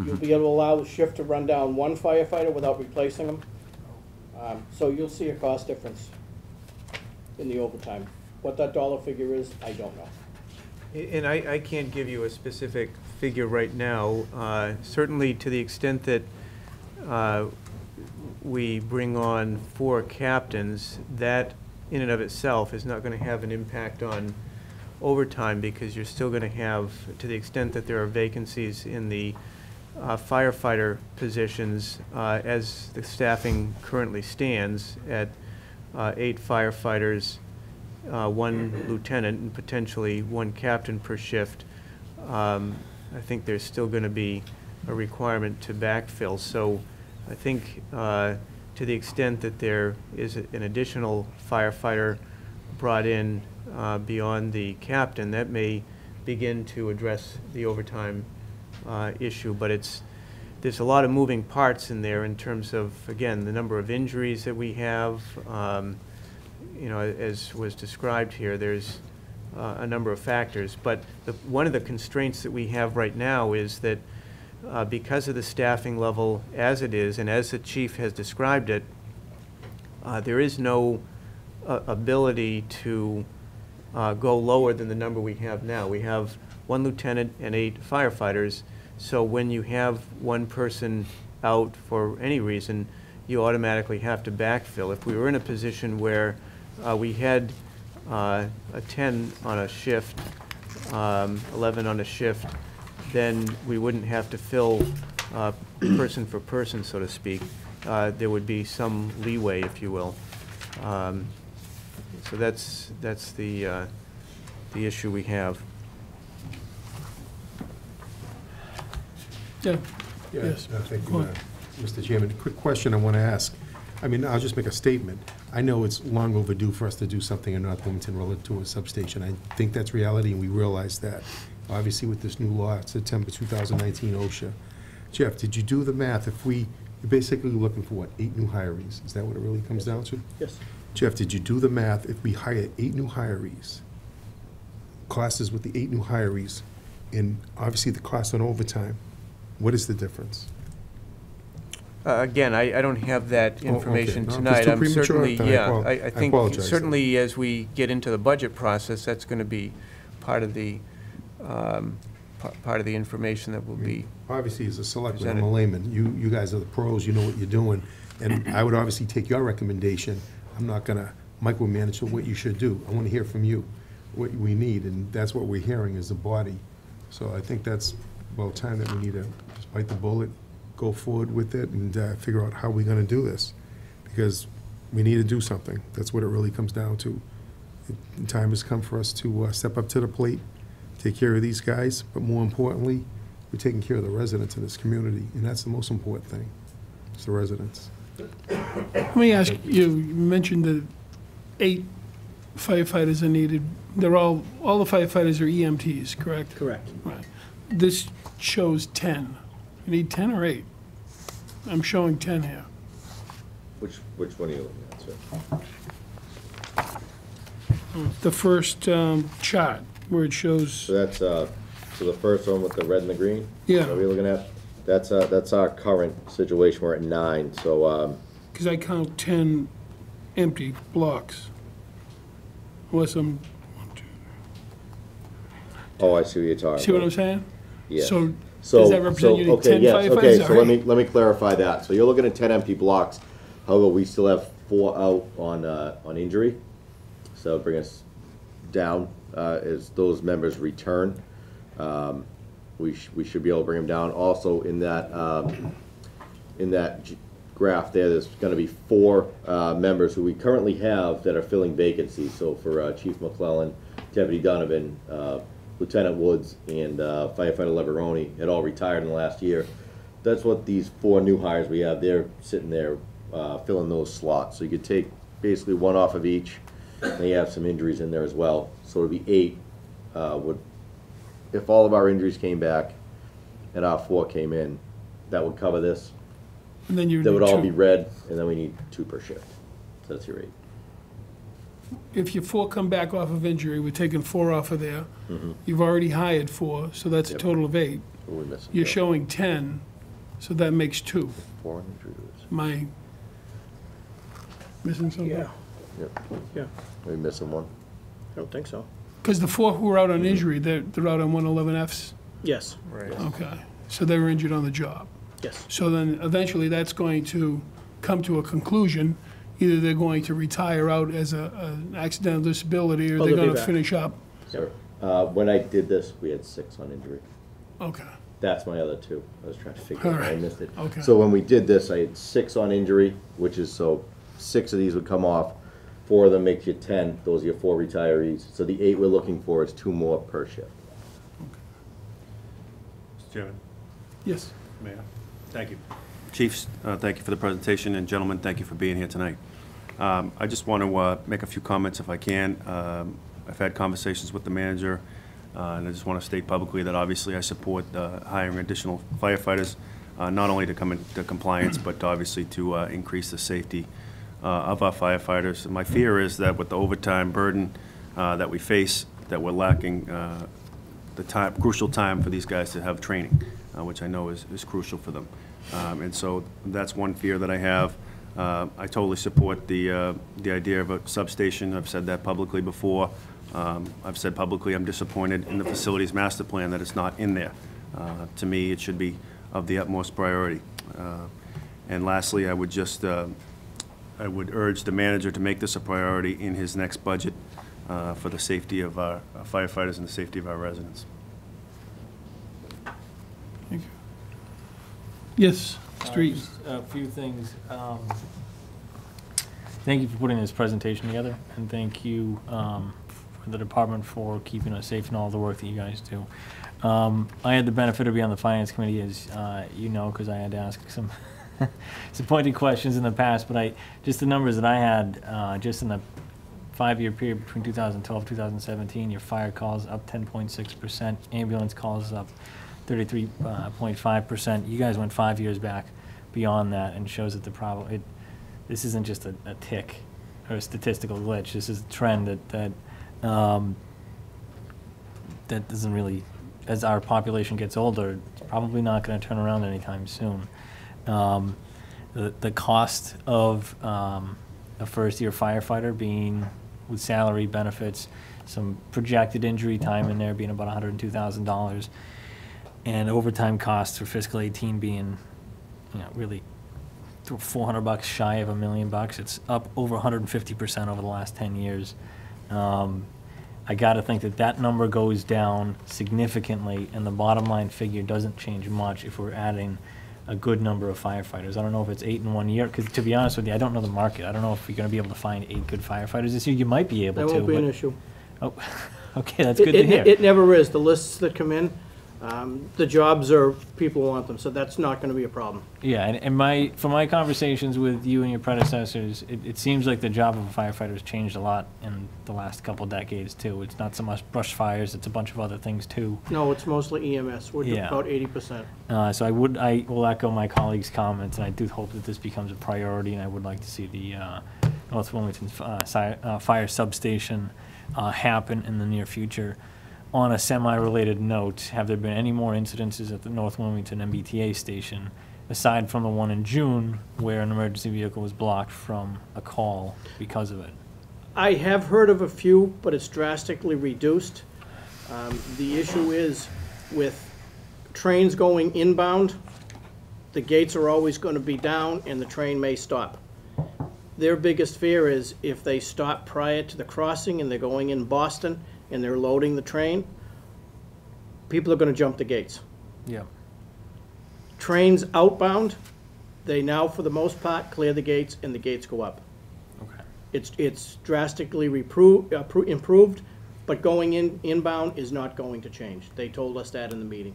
You'll be able to allow the shift to run down 1 firefighter without replacing them. So you'll see a cost difference in the overtime. What that dollar figure is, I don't know. And I can't give you a specific figure right now. Certainly to the extent that we bring on 4 captains, that in and of itself is not going to have an impact on overtime, because you're still going to have, to the extent that there are vacancies in the firefighter positions, as the staffing currently stands at 8 firefighters, 1 lieutenant, and potentially 1 captain per shift. I think there's still going to be a requirement to backfill. So I think to the extent that there is an additional firefighter brought in beyond the captain, that may begin to address the overtime issue. But there's a lot of moving parts in there in terms of, again, the number of injuries that we have. You know, as was described here, there's a number of factors. But one of the constraints that we have right now is that because of the staffing level as it is, and as the chief has described it, there is no ability to go lower than the number we have now. We have 1 lieutenant and 8 firefighters. So when you have 1 person out for any reason, you automatically have to backfill. If we were in a position where we had a 10 on a shift, 11 on a shift, then we wouldn't have to fill person for person, so to speak. There would be some leeway, if you will. So that's the issue we have. Yeah. Yeah, Yes. thank Go you, ahead. Mr. Chairman. Quick question I want to ask. I mean, I'll just make a statement. I know it's long overdue for us to do something in North Wilmington relative to a substation. I think that's reality, and we realize that. Obviously, with this new law, September 2019 OSHA. Jeff, did you do the math? You're basically looking for, what, 8 new hirees? Is that what it really comes down to? Yes. Jeff, did you do the math? If we hire 8 new hirees, classes with the 8 new hirees, and obviously the cost on overtime, what is the difference? Again, I don't have that Oh, okay. information No, if it's tonight. too I'm premature, certainly, then yeah, I I think apologize. certainly as we get into the budget process, that's going to be part of the information that will be. Obviously, as a selectman, I'm a presented. layman. You guys are the pros, you know what you're doing. And I would obviously take your recommendation. I'm not gonna micromanage what you should do. I wanna hear from you what we need, and that's what we're hearing as a body. So I think that's about time that we need to just bite the bullet, go forward with it, and figure out how we're gonna do this. Because we need to do something. That's what it really comes down to. The time has come for us to step up to the plate, take care of these guys, but more importantly, we're taking care of the residents in this community, and that's the most important thing. It's the residents. Let me ask you, you mentioned that 8 firefighters are needed. All the firefighters are EMTs, correct? Correct. Right. This shows 10. You need 10 or 8? I'm showing 10 here. Which one are you looking at, sir? The first chart where it shows, So that's, so the first one with the red and the green? Yeah. Is that what you're looking at? That's our current situation, we're at 9, so, because I count 10 empty blocks. Unless I'm, Oh, I see what you're talking about. see what I'm saying? Yes. So So- does that represent you need okay, 10 yes, firefighters? Okay, so All right. let me clarify that. So you're looking at 10 empty blocks. However, we still have 4 out on injury. So bring us down as those members return. We should be able to bring them down. Also, in that graph there's going to be 4 members who we currently have that are filling vacancies. So for Chief McClellan, Deputy Donovan, Lieutenant Woods, and Firefighter Leveroni had all retired in the last year. That's what these 4 new hires we have. They're sitting there filling those slots. So you could take basically 1 off of each. And you have some injuries in there as well. So it'd be 8. If all of our injuries came back and our 4 came in, that would cover this. And then you They would all 2. be red, and then we need 2 per shift. So that's your 8. If your 4 come back off of injury, we're taking 4 off of there. Mm-hmm. You've already hired 4, so that's a Yep. total of 8. What are we missing? You're Joe? showing 10, so that makes 2. 4 injuries. Am I missing something? Yeah, Yep. yeah, Are we missing 1? I don't think so. Because the 4 who are out on injury, they're out on 111Fs? Yes, Right. Okay, so they were injured on the job. yes. So then eventually that's going to come to a conclusion. Either they're going to retire out as an accidental disability, or Oh, they're they'll be going to back. finish up. Sir, when I did this, we had 6 on injury. Okay, That's my other 2. I was trying to figure out, I Alright. missed it. Okay. So when we did this, I had 6 on injury, which is, so 6 of these would come off. 4 of them makes you 10. Those are your 4 retirees. So the 8 we're looking for is 2 more per shift. Mr. Chairman? yes. Mayor? Thank you. Chiefs, thank you for the presentation, and gentlemen, thank you for being here tonight. I just want to make a few comments if I can. I've had conversations with the manager, and I just want to state publicly that obviously I support hiring additional firefighters, not only to come into compliance, but obviously to increase the safety of our firefighters. And my fear is that with the overtime burden that we face, that we're lacking the crucial time for these guys to have training, which I know is crucial for them. And so that's one fear that I have. I totally support the idea of a substation. I've said that publicly before. I've said publicly I'm disappointed in the facilities master plan that it's not in there. To me, it should be of the utmost priority. And lastly, I would just I would urge the manager to make this a priority in his next budget for the safety of our firefighters and the safety of our residents. Thank you. Yes, Street. Just a few things. Thank you for putting this presentation together, and thank you for the department for keeping us safe and all the work that you guys do. I had the benefit of being on the finance committee, as you know, because I had to ask some some pointed questions in the past, but just the numbers that I had, just in the 5-year period between 2012 and 2017, your fire calls up 10.6%, ambulance calls up 33.5%. You guys went 5 years back beyond that, and shows that the problem, this isn't just a tick or a statistical glitch. This is a trend that doesn't really, as our population gets older, it's probably not going to turn around anytime soon. The cost of a first-year firefighter being with salary, benefits, some projected injury time in there being about $102,000, and overtime costs for fiscal 18 being, really $400 shy of $1 million. It's up over 150% over the last 10 years. I got to think that number goes down significantly, and the bottom line figure doesn't change much if we're adding a good number of firefighters. I don't know if it's 8 in 1 year, because to be honest with you, I don't know the market. I don't know if you're going to be able to find 8 good firefighters this year. You might be able to. That won't be an but- issue. Oh, okay, that's good to hear. It never is. The lists that come in, the jobs are, people want them, so that's not gonna be a problem. Yeah, and from my conversations with you and your predecessors, it seems like the job of a firefighter has changed a lot in the last couple decades too. It's not so much brush fires, it's a bunch of other things too. No, it's mostly EMS. We're Yeah. about 80%. So I will echo my colleagues' comments, and I do hope that this becomes a priority, and I would like to see the North Wilmington fire substation happen in the near future. On a semi-related note, have there been any more incidences at the North Wilmington MBTA station aside from the one in June where an emergency vehicle was blocked from a call because of it. I have heard of a few, but it's drastically reduced. The issue is with trains going inbound, the gates are always going to be down and the train may stop. Their biggest fear is if they stop prior to the crossing and they're going in Boston and they're loading the train, people are going to jump the gates. Yeah. Trains outbound, they now, for the most part, clear the gates and the gates go up. Okay. It's drastically improved, but going inbound is not going to change. They told us that in the meeting.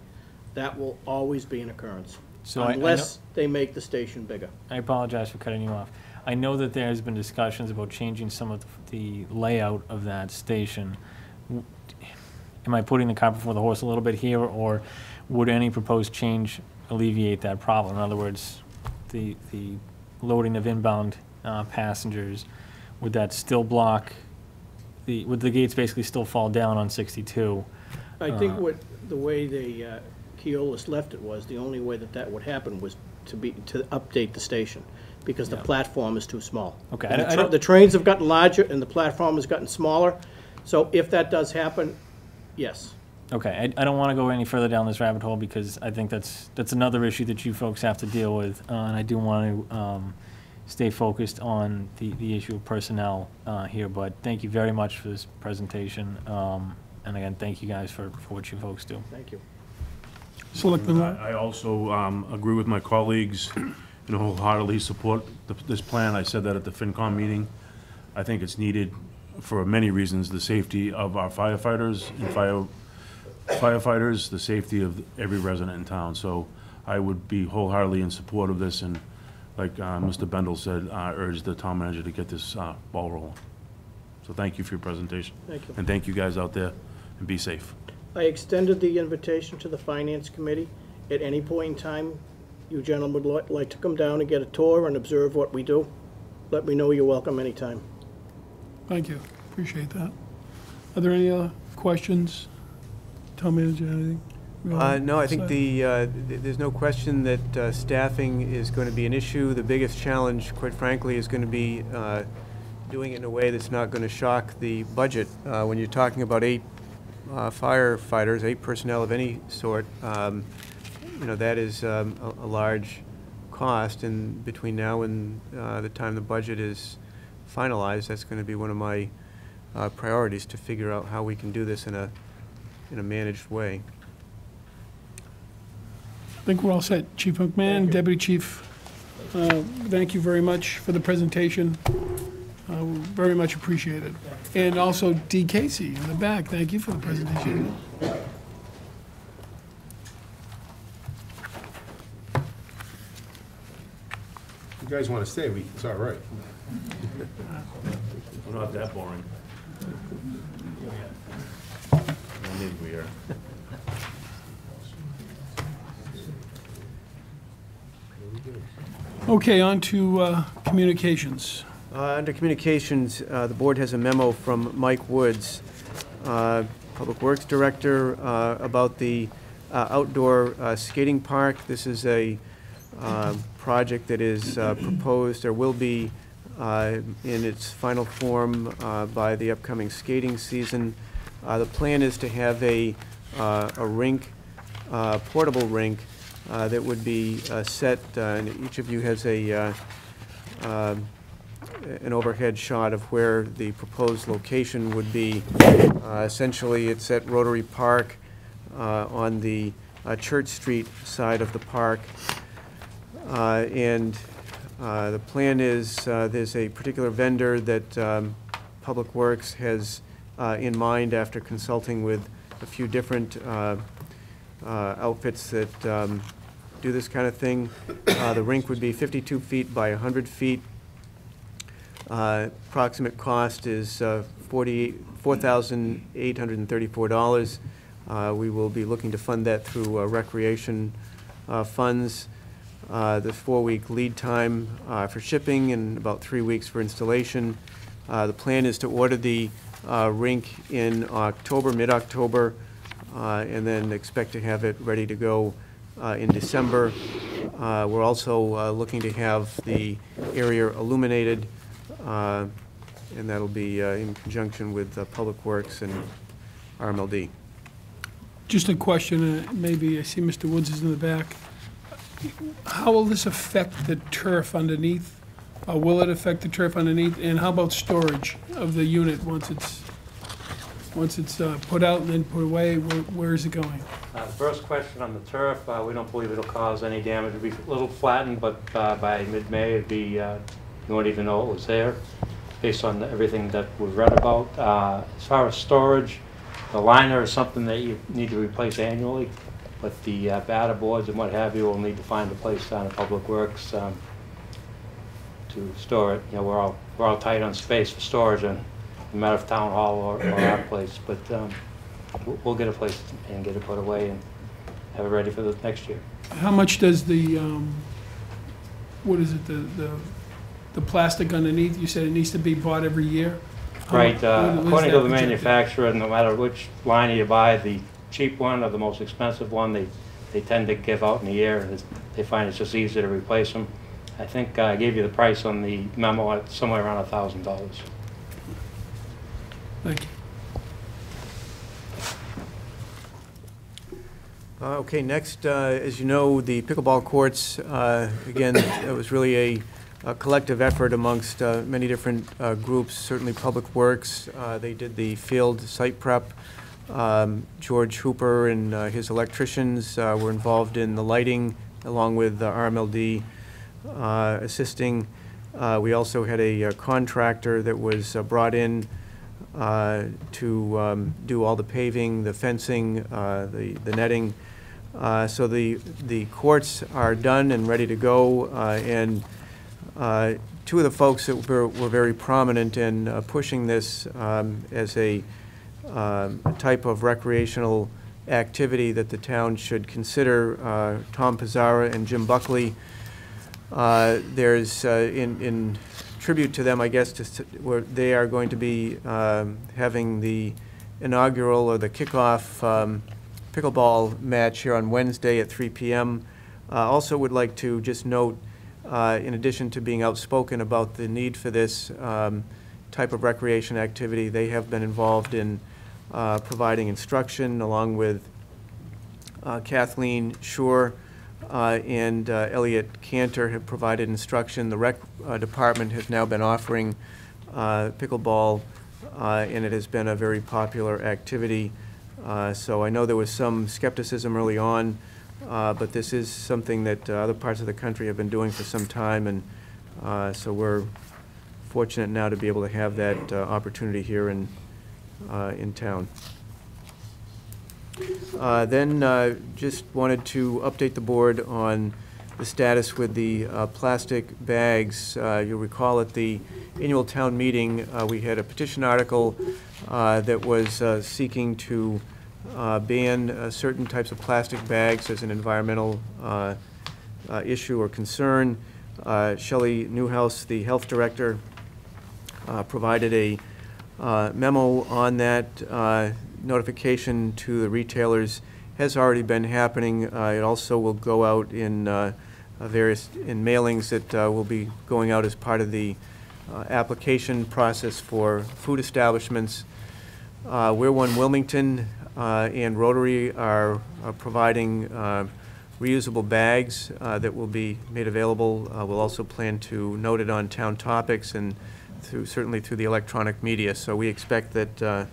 That will always be an occurrence, So unless they make the station bigger. I apologize for cutting you off. I know that there has been discussions about changing some of the layout of that station. Am I putting the cart before the horse a little bit here, or would any proposed change alleviate that problem? In other words, the loading of inbound passengers, would that still block, would the gates basically still fall down on 62? I think the way the Keolis left it was, the only way that would happen was to update the station, because the platform is too small. Okay. And the trains have gotten larger and the platform has gotten smaller, so if that does happen, yes. Okay, I don't want to go any further down this rabbit hole, because I think that's another issue that you folks have to deal with, and I do want to stay focused on the issue of personnel here, but thank you very much for this presentation, and again, thank you guys for what you folks do. Thank you. Selectman Lott? I also agree with my colleagues and wholeheartedly support this plan. I said that at the FinCom meeting. I think it's needed for many reasons: the safety of our firefighters and firefighters, the safety of every resident in town. So I would be wholeheartedly in support of this, and like Mr. Bendel said, urge the town manager to get this ball rolling. So thank you for your presentation. Thank you. And thank you guys out there, and be safe. I extended the invitation to the Finance Committee. At any point in time, you gentlemen would like to come down and get a tour and observe what we do, let me know you're welcome anytime. Thank you, appreciate that. Are there any other questions? Town manager, anything? No, I think there's no question that staffing is going to be an issue. The biggest challenge, quite frankly, is going to be doing it in a way that's not going to shock the budget. When you're talking about 8 firefighters, 8 personnel of any sort, that is a large cost, and between now and the time the budget is finalized, that's going to be one of my priorities, to figure out how we can do this in a managed way. I think we're all set. Chief McMahon, Deputy Chief, thank you very much for the presentation. Very much appreciated. And also D. Casey in the back, thank you for the presentation. You guys want to stay, it's all right. We're not that boring. No need we are. Okay, on to communications. Under communications, the board has a memo from Mike Woods, Public Works Director, about the outdoor skating park. This is a project that is proposed, or will be in its final form by the upcoming skating season. The plan is to have a rink, portable rink, that would be set, and each of you has an overhead shot of where the proposed location would be. Essentially, it's at Rotary Park on the Church Street side of the park. And the plan is there's a particular vendor that Public Works has in mind after consulting with a few different outfits that do this kind of thing. The rink would be 52 feet by 100 feet. Approximate cost is $4,834. We will be looking to fund that through recreation funds. The 4-week lead time for shipping and about 3 weeks for installation. The plan is to order the rink in October, mid-October, and then expect to have it ready to go in December. We're also looking to have the area illuminated, and that'll be in conjunction with Public Works and RMLD. Just a question, maybe I see Mr. Woods is in the back. How will this affect the turf underneath? Will it affect the turf underneath? And how about storage of the unit once it's put out and then put away? Where is it going? The first question on the turf, we don't believe it'll cause any damage. It'll be a little flattened, but by mid-May, it'd be, you won't even know it was there, based on everything that we've read about. As far as storage, the liner is something that you need to replace annually, but the batter boards and what have you will need to find a place down in Public Works to store it. You know, we're all tight on space for storage, and no matter if town hall or our place, but we'll get a place and get it put away and have it ready for the next year. How much does the, what is it, the plastic underneath, you said it needs to be bought every year? Right, What is according that to the projected? manufacturer, no matter which liner you buy, the cheap one or the most expensive one, they tend to give out in the year, and they find it's just easier to replace them. I think I gave you the price on the memo at somewhere around $1,000. Thank you. Okay, next, as you know, the pickleball courts, again, it was really a collective effort amongst many different groups, certainly Public Works. They did the field site prep. George Hooper and his electricians were involved in the lighting, along with RMLD assisting. We also had a contractor that was brought in to do all the paving, the fencing, the netting. So the courts are done and ready to go, and two of the folks that were very prominent in pushing this as a type of recreational activity that the town should consider, Tom Pizzara and Jim Buckley. There's, in tribute to them, I guess, where they are going to be having the inaugural or the kickoff pickleball match here on Wednesday at 3 p.m. Also would like to just note, in addition to being outspoken about the need for this type of recreation activity, they have been involved in providing instruction along with Kathleen Shore and Elliot Cantor have provided instruction. The rec department has now been offering pickleball, and it has been a very popular activity. So I know there was some skepticism early on, but this is something that other parts of the country have been doing for some time, and so we're fortunate now to be able to have that opportunity here in town. Then just wanted to update the board on the status with the plastic bags. You'll recall at the annual town meeting, we had a petition article that was seeking to ban certain types of plastic bags as an environmental issue or concern. Shelley Newhouse, the health director, provided a memo on that. Notification to the retailers has already been happening. It also will go out in in mailings that will be going out as part of the application process for food establishments. We're One Wilmington and Rotary are providing reusable bags that will be made available. We'll also plan to note it on town topics and certainly through the electronic media. So we expect that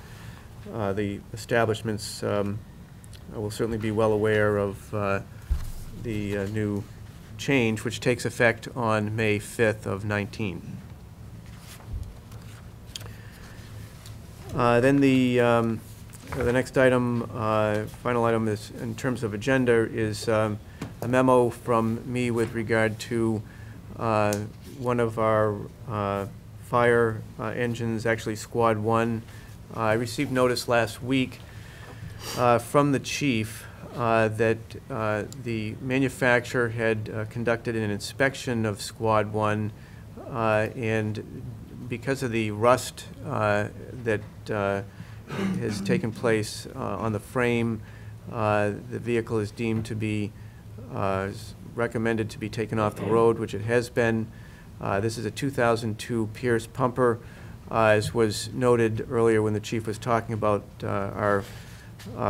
the establishments will certainly be well aware of the new change, which takes effect on May 5th of 19. Then the next item, final item is in terms of agenda is a memo from me with regard to one of our fire engines, actually Squad 1. I received notice last week from the chief that the manufacturer had conducted an inspection of Squad 1, and because of the rust that has taken place on the frame, the vehicle is deemed to be is recommended to be taken off the road, which it has been. This is a 2002 Pierce pumper. As was noted earlier when the chief was talking about our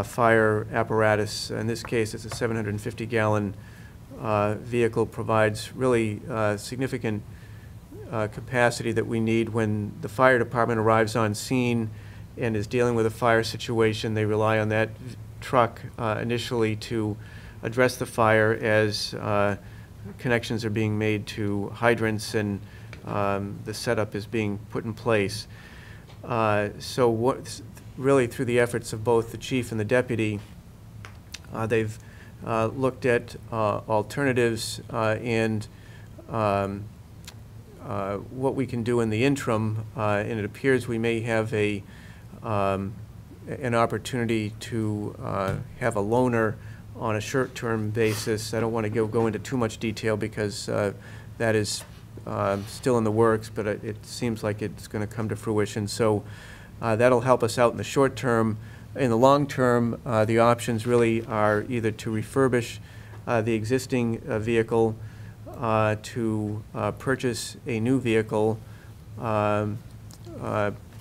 fire apparatus. In this case, it's a 750-gallon vehicle, provides really significant capacity that we need when the fire department arrives on scene and is dealing with a fire situation. They rely on that truck initially to address the fire as connections are being made to hydrants and the setup is being put in place. So what, really through the efforts of both the chief and the deputy, they've looked at alternatives and what we can do in the interim, and it appears we may have an opportunity to have a loaner on a short-term basis. I don't want to go into too much detail because that is still in the works, but it seems like it's going to come to fruition. So that'll help us out in the short term. In the long term, the options really are either to refurbish the existing vehicle, to purchase a new vehicle,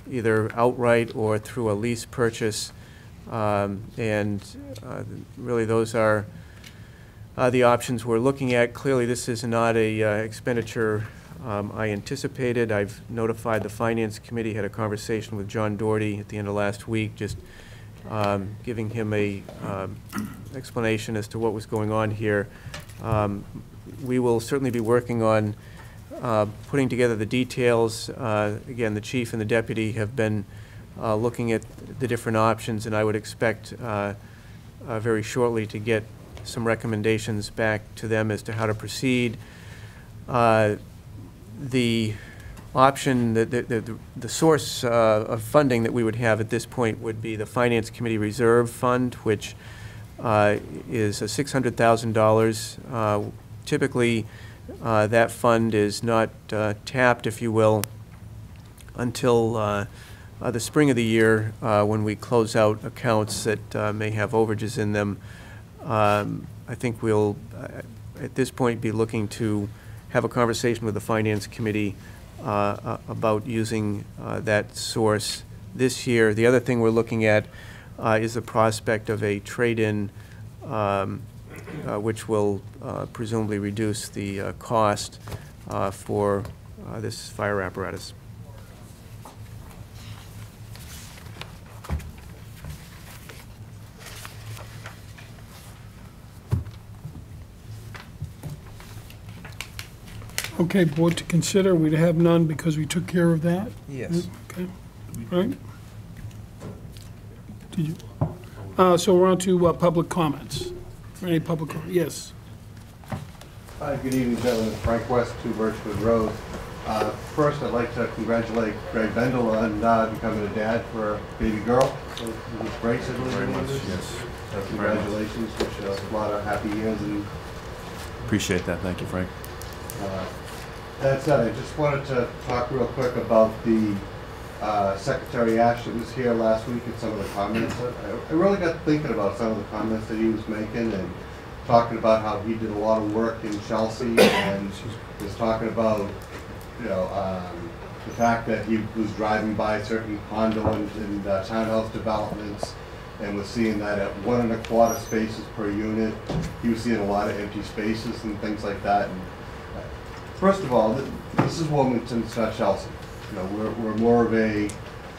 either outright or through a lease purchase. And really those are the options we're looking at. Clearly this is not a expenditure I anticipated. I've notified the Finance Committee, had a conversation with John Doherty at the end of last week, just giving him a explanation as to what was going on here. We will certainly be working on putting together the details. Again, the chief and the deputy have been looking at the different options, and I would expect very shortly to get some recommendations back to them as to how to proceed. The option, the source of funding that we would have at this point would be the Finance Committee Reserve Fund, which is $600,000. Typically, that fund is not tapped, if you will, until the spring of the year when we close out accounts that may have overages in them. I think we'll, at this point, be looking to have a conversation with the Finance Committee about using that source this year. The other thing we're looking at is the prospect of a trade-in, which will presumably reduce the cost for this fire apparatus. Okay, board to consider, we'd have none because we took care of that? Yes. Okay, right? Did you? So we're on to public comments. Any public comment? Yes. Hi, good evening, gentlemen. Frank West, 2 Birchwood Road. First, I'd like to congratulate Greg Bendel on becoming a dad for a baby girl. With Grace, I believe. Very much, yes. So congratulations. Wish you a lot of happy years. And Appreciate that. Thank you, Frank. that said, I just wanted to talk real quick about the Secretary Ash that was here last week and some of the comments. I really got thinking about some of the comments that he was making and talking about how he did a lot of work in Chelsea and was talking about, you know, the fact that he was driving by certain condo and townhouse developments and was seeing that at 1 1/4 spaces per unit, he was seeing a lot of empty spaces and things like that. And first of all, this is Wilmington, it's not Chelsea. You know, we're more of a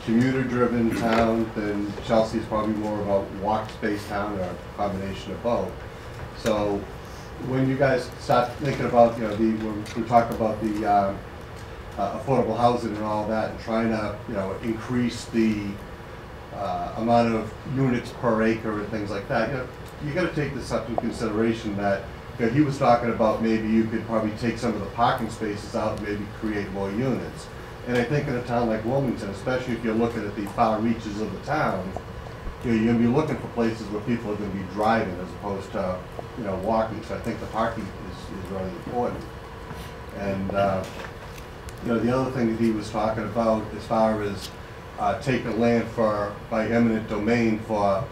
commuter-driven town than Chelsea is probably more of a walk space town or a combination of both. So when you guys start thinking about, you know, when we talk about the affordable housing and all that, and trying to, you know, increase the amount of units per acre and things like that, you got to take this up into consideration that, you know, he was talking about maybe you could probably take some of the parking spaces out and maybe create more units. And I think in a town like Wilmington, especially if you're looking at the far reaches of the town, you know, you're going to be looking for places where people are going to be driving as opposed to, you know, walking. So I think the parking is really important. And you know, the other thing that he was talking about as far as taking land by eminent domain for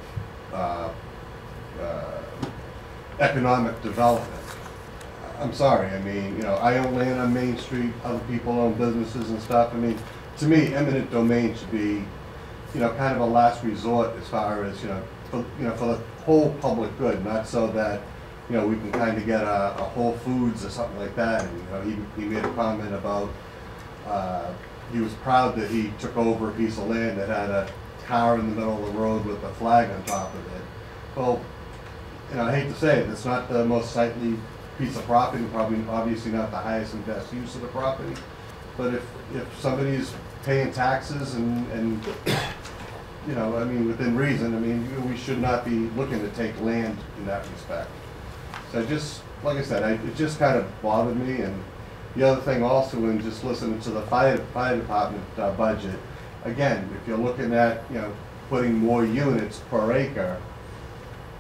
economic development. I'm sorry, I mean, I own land on Main Street, other people own businesses and stuff. I mean, to me, eminent domain should be, kind of a last resort as far as, for the whole public good, not so that, we can kind of get a Whole Foods or something like that. And, he made a comment about, he was proud that he took over a piece of land that had a car in the middle of the road with a flag on top of it. Well, I hate to say it, it's not the most sightly piece of property, probably obviously not the highest and best use of the property. But if somebody's paying taxes and I mean, within reason, I mean, we should not be looking to take land in that respect. So just, like I said, it just kind of bothered me. And the other thing also, in just listening to the fire department budget, again, if you're looking at, putting more units per acre,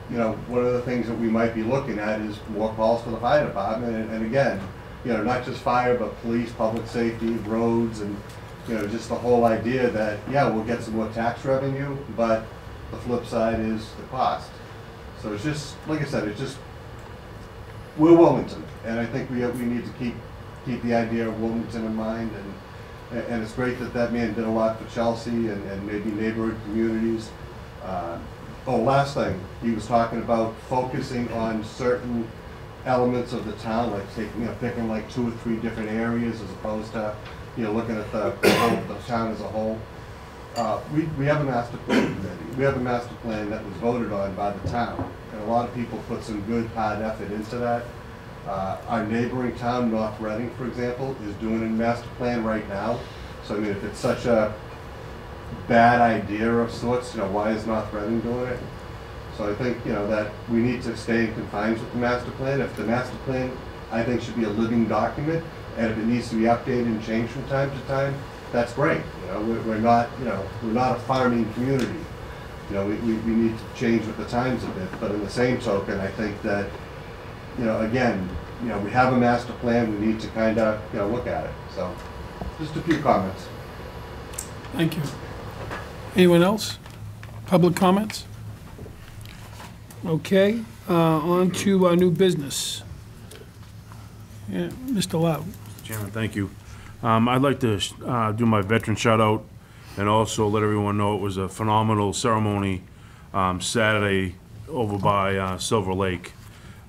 one of the things that we might be looking at is more calls for the fire department. And again, not just fire, but police, public safety, roads, and, just the whole idea that, yeah, we'll get some more tax revenue, but the flip side is the cost. So it's just, like I said, it's just, we're Wilmington, and I think we need to keep the idea of Wilmington in mind. And it's great that man did a lot for Chelsea and maybe neighborhood communities. Last thing, he was talking about focusing on certain elements of the town, like picking like 2 or 3 different areas as opposed to, looking at the town as a whole. We have a master plan committee. We have a master plan that was voted on by the town, and a lot of people put some good hard effort into that. Our neighboring town, North Reading, for example, is doing a master plan right now. So I mean, if it's such a bad idea of sorts, why is North Reading doing it? So I think, that we need to stay in confines with the master plan. If the master plan, I think, should be a living document, and if it needs to be updated and changed from time to time, that's great. We're not a farming community. We need to change with the times a bit. But in the same token, I think that, again, we have a master plan. We need to kind of, look at it. So, just a few comments. Thank you. Anyone else? Public comments? Okay, on to our new business. Yeah, Mr. Loud. Chairman, thank you. I'd like to do my veteran shout out and also let everyone know it was a phenomenal ceremony Saturday over by Silver Lake,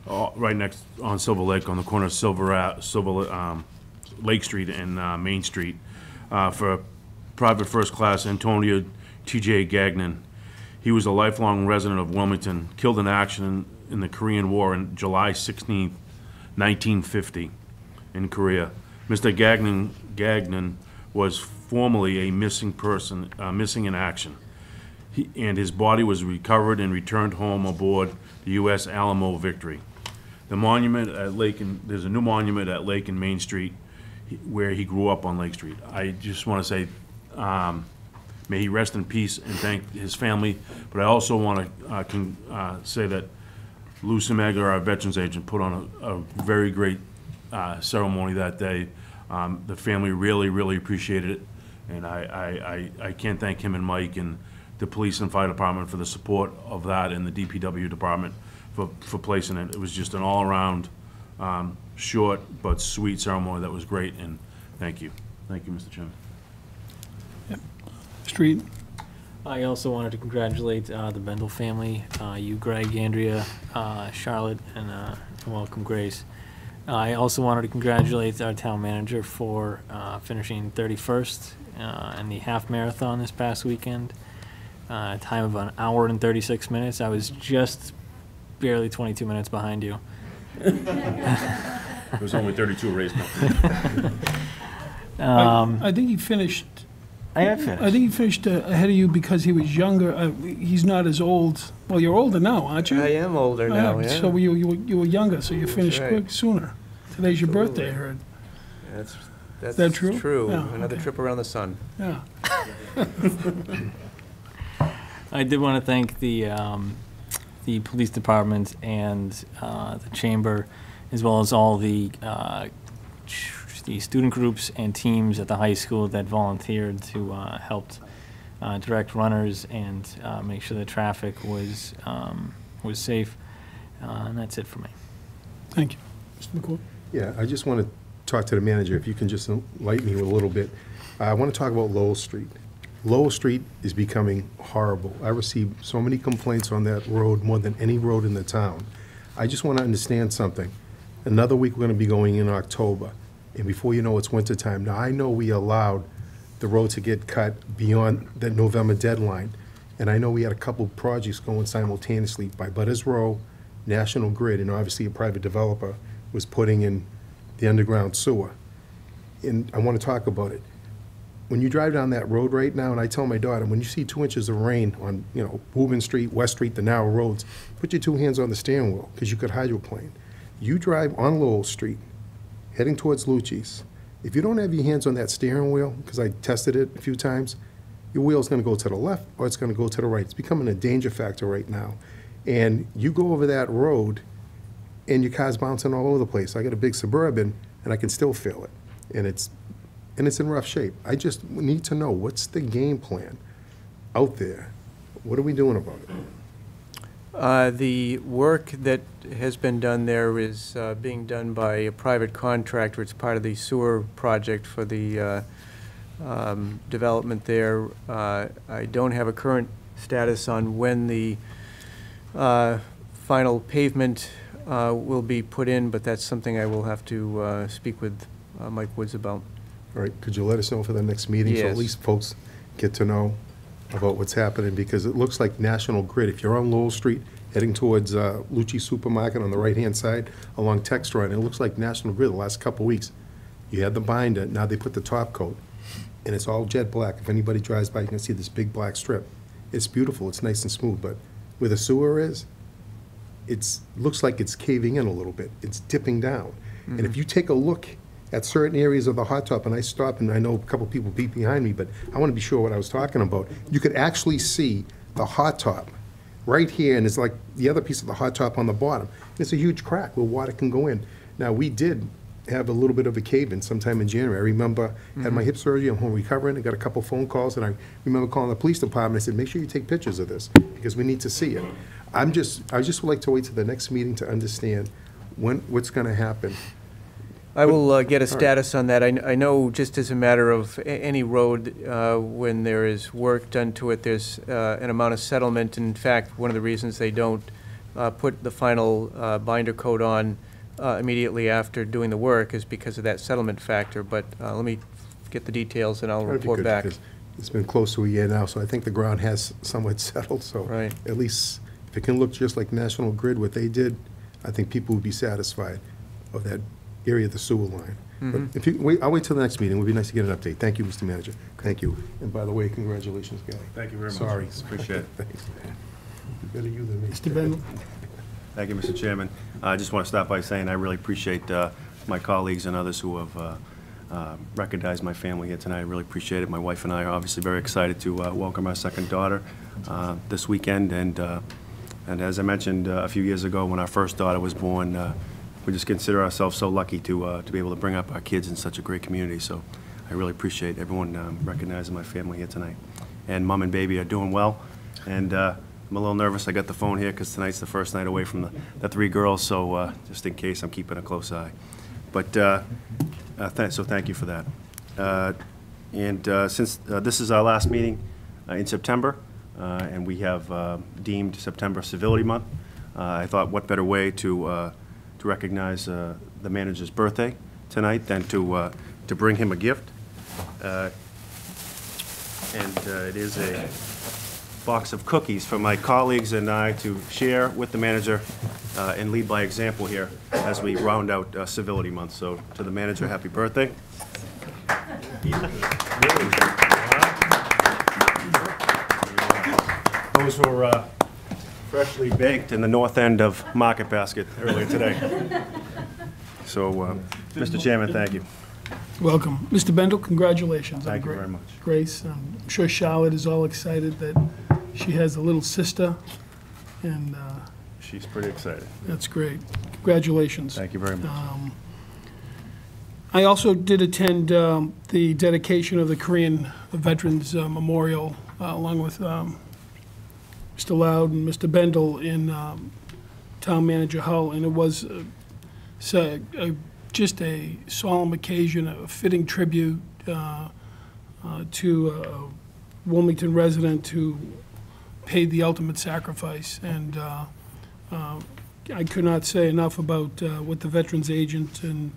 right next on Silver Lake on the corner of Lake Street and Main Street for Private First Class Antonio T.J. Gagnon. He was a lifelong resident of Wilmington, killed in action in the Korean War on July 16, 1950 in Korea. Mr. Gagnon was formerly a missing person, missing in action. And his body was recovered and returned home aboard the U.S. Alamo Victory. The monument at there's a new monument at Lake and Main Street where he grew up on Lake Street. I just want to say, may he rest in peace and thank his family. But I also want to say that Lou Semega, our veterans agent, put on a very great ceremony that day. The family really, really appreciated it. And I can't thank him and Mike and the police and fire department for the support of that, and the DPW department for placing it. It was just an all-around short but sweet ceremony that was great, and thank you. Thank you, Mr. Chairman. Street. I also wanted to congratulate the Bendel family, you, Greg, Andrea, Charlotte, and welcome Grace. I also wanted to congratulate our town manager for finishing 31st in the half marathon this past weekend. A time of 1 hour and 36 minutes. I was just barely 22 minutes behind you. It was only 32 race I think he finished. I have finished. I think he finished ahead of you because he was younger. He's not as old. Well, you're older now, aren't you? I am older now, yeah. So you were younger, so you finished right. quick sooner. Today's your birthday, I heard. That's that true? True. Yeah, Another okay. trip around the sun. Yeah. I did want to thank the police department and the chamber, as well as all the student groups and teams at the high school that volunteered to help direct runners and make sure the traffic was safe. And that's it for me. Thank you. Mr. McCoy? Yeah, I just want to talk to the manager, if you can just enlighten me with a little bit. I want to talk about Lowell Street. Lowell Street is becoming horrible. I receive so many complaints on that road, more than any road in the town. I just want to understand something. Another week, we're going to be going in October, and before you know, it's wintertime. Now, I know we allowed the road to get cut beyond the November deadline, and I know we had a couple projects going simultaneously by Butters Row, National Grid, and obviously a private developer was putting in the underground sewer. And I want to talk about it. When you drive down that road right now, and I tell my daughter, when you see 2 inches of rain on, Woburn Street, West Street, the narrow roads, put your 2 hands on the steering wheel, because you could hydroplane. You drive on Lowell Street, heading towards Lucci's. If you don't have your hands on that steering wheel, because I tested it a few times, your wheel's going to go to the left or it's going to go to the right. It's becoming a danger factor right now. And you go over that road, and your car's bouncing all over the place. I got a big Suburban, and I can still feel it. And it's in rough shape. I just need to know, what's the game plan out there? What are we doing about it? The work that has been done there is being done by a private contractor. It's part of the sewer project for the development there. I don't have a current status on when the final pavement will be put in, but that's something I will have to speak with Mike Woods about. All right, could you let us know for the next meeting? So at Yes. least folks get to know about what's happening, because it looks like National Grid, if you're on Lowell Street, heading towards Lucci Supermarket on the right-hand side, along Textron, it looks like National Grid the last couple of weeks. You had the binder, now they put the top coat, and it's all jet black. If anybody drives by, you can see this big black strip. It's beautiful, it's nice and smooth, but where the sewer is, it looks like it's caving in a little bit. It's dipping down. And if you take a look at certain areas of the hot top, and I stop, and I know a couple people beat behind me, but I want to be sure what I was talking about. You could actually see the hot top right here, and it's like the other piece of the hot top on the bottom. And it's a huge crack where water can go in. Now, we did have a little bit of a cave-in sometime in January. I remember I had my hip surgery, I'm home recovering, I got a couple phone calls, and I remember calling the police department. I said, make sure you take pictures of this, because we need to see it. I just would like to wait till the next meeting to understand what's going to happen. I will get a status on that. I know, just as a matter of any road, when there is work done to it, there's an amount of settlement. In fact, one of the reasons they don't put the final binder coat on immediately after doing the work is because of that settlement factor. But let me get the details, and I'll That'd be report good, back. because it's been close to a year now, so I think the ground has somewhat settled. So Right. at least if it can look just like National Grid, what they did, I think people would be satisfied of that area of the sewer line. But if you wait, I'll wait till the next meeting. It would be nice to get an update. Thank you, Mr. Manager. Thank you. And by the way, congratulations, Gary. Thank you very much. Sorry. Appreciate it. Thanks. Better you than me. Mr. Bendel? Thank you, Mr. Chairman. I just want to start by saying I really appreciate my colleagues and others who have recognized my family here tonight. I really appreciate it. My wife and I are obviously very excited to welcome our second daughter this weekend. And as I mentioned a few years ago, when our first daughter was born, we just consider ourselves so lucky to be able to bring up our kids in such a great community. So I really appreciate everyone recognizing my family here tonight. And Mom and baby are doing well. And I'm a little nervous. I got the phone here because tonight's the first night away from the 3 girls, so just in case, I'm keeping a close eye. But so thank you for that. Since this is our last meeting in September, and we have deemed September Civility Month, I thought what better way to recognize the manager's birthday tonight than to bring him a gift. It is a box of cookies for my colleagues and I to share with the manager and lead by example here as we round out Civility Month. So to the manager, happy birthday. Those were freshly baked in the north end of Market Basket earlier today. So, Mr. Chairman, thank you. Welcome. Mr. Bendel, congratulations. Thank you very much. Grace, I'm sure Charlotte is all excited that she has a little sister, and She's pretty excited. that's great. Congratulations. Thank you very much. I also did attend the dedication of the Korean Veterans Memorial, along with Mr. Loud and Mr. Bendel in Town Manager Hull, and it was just a solemn occasion, a fitting tribute to a Wilmington resident who paid the ultimate sacrifice. And I could not say enough about what the Veterans Agent and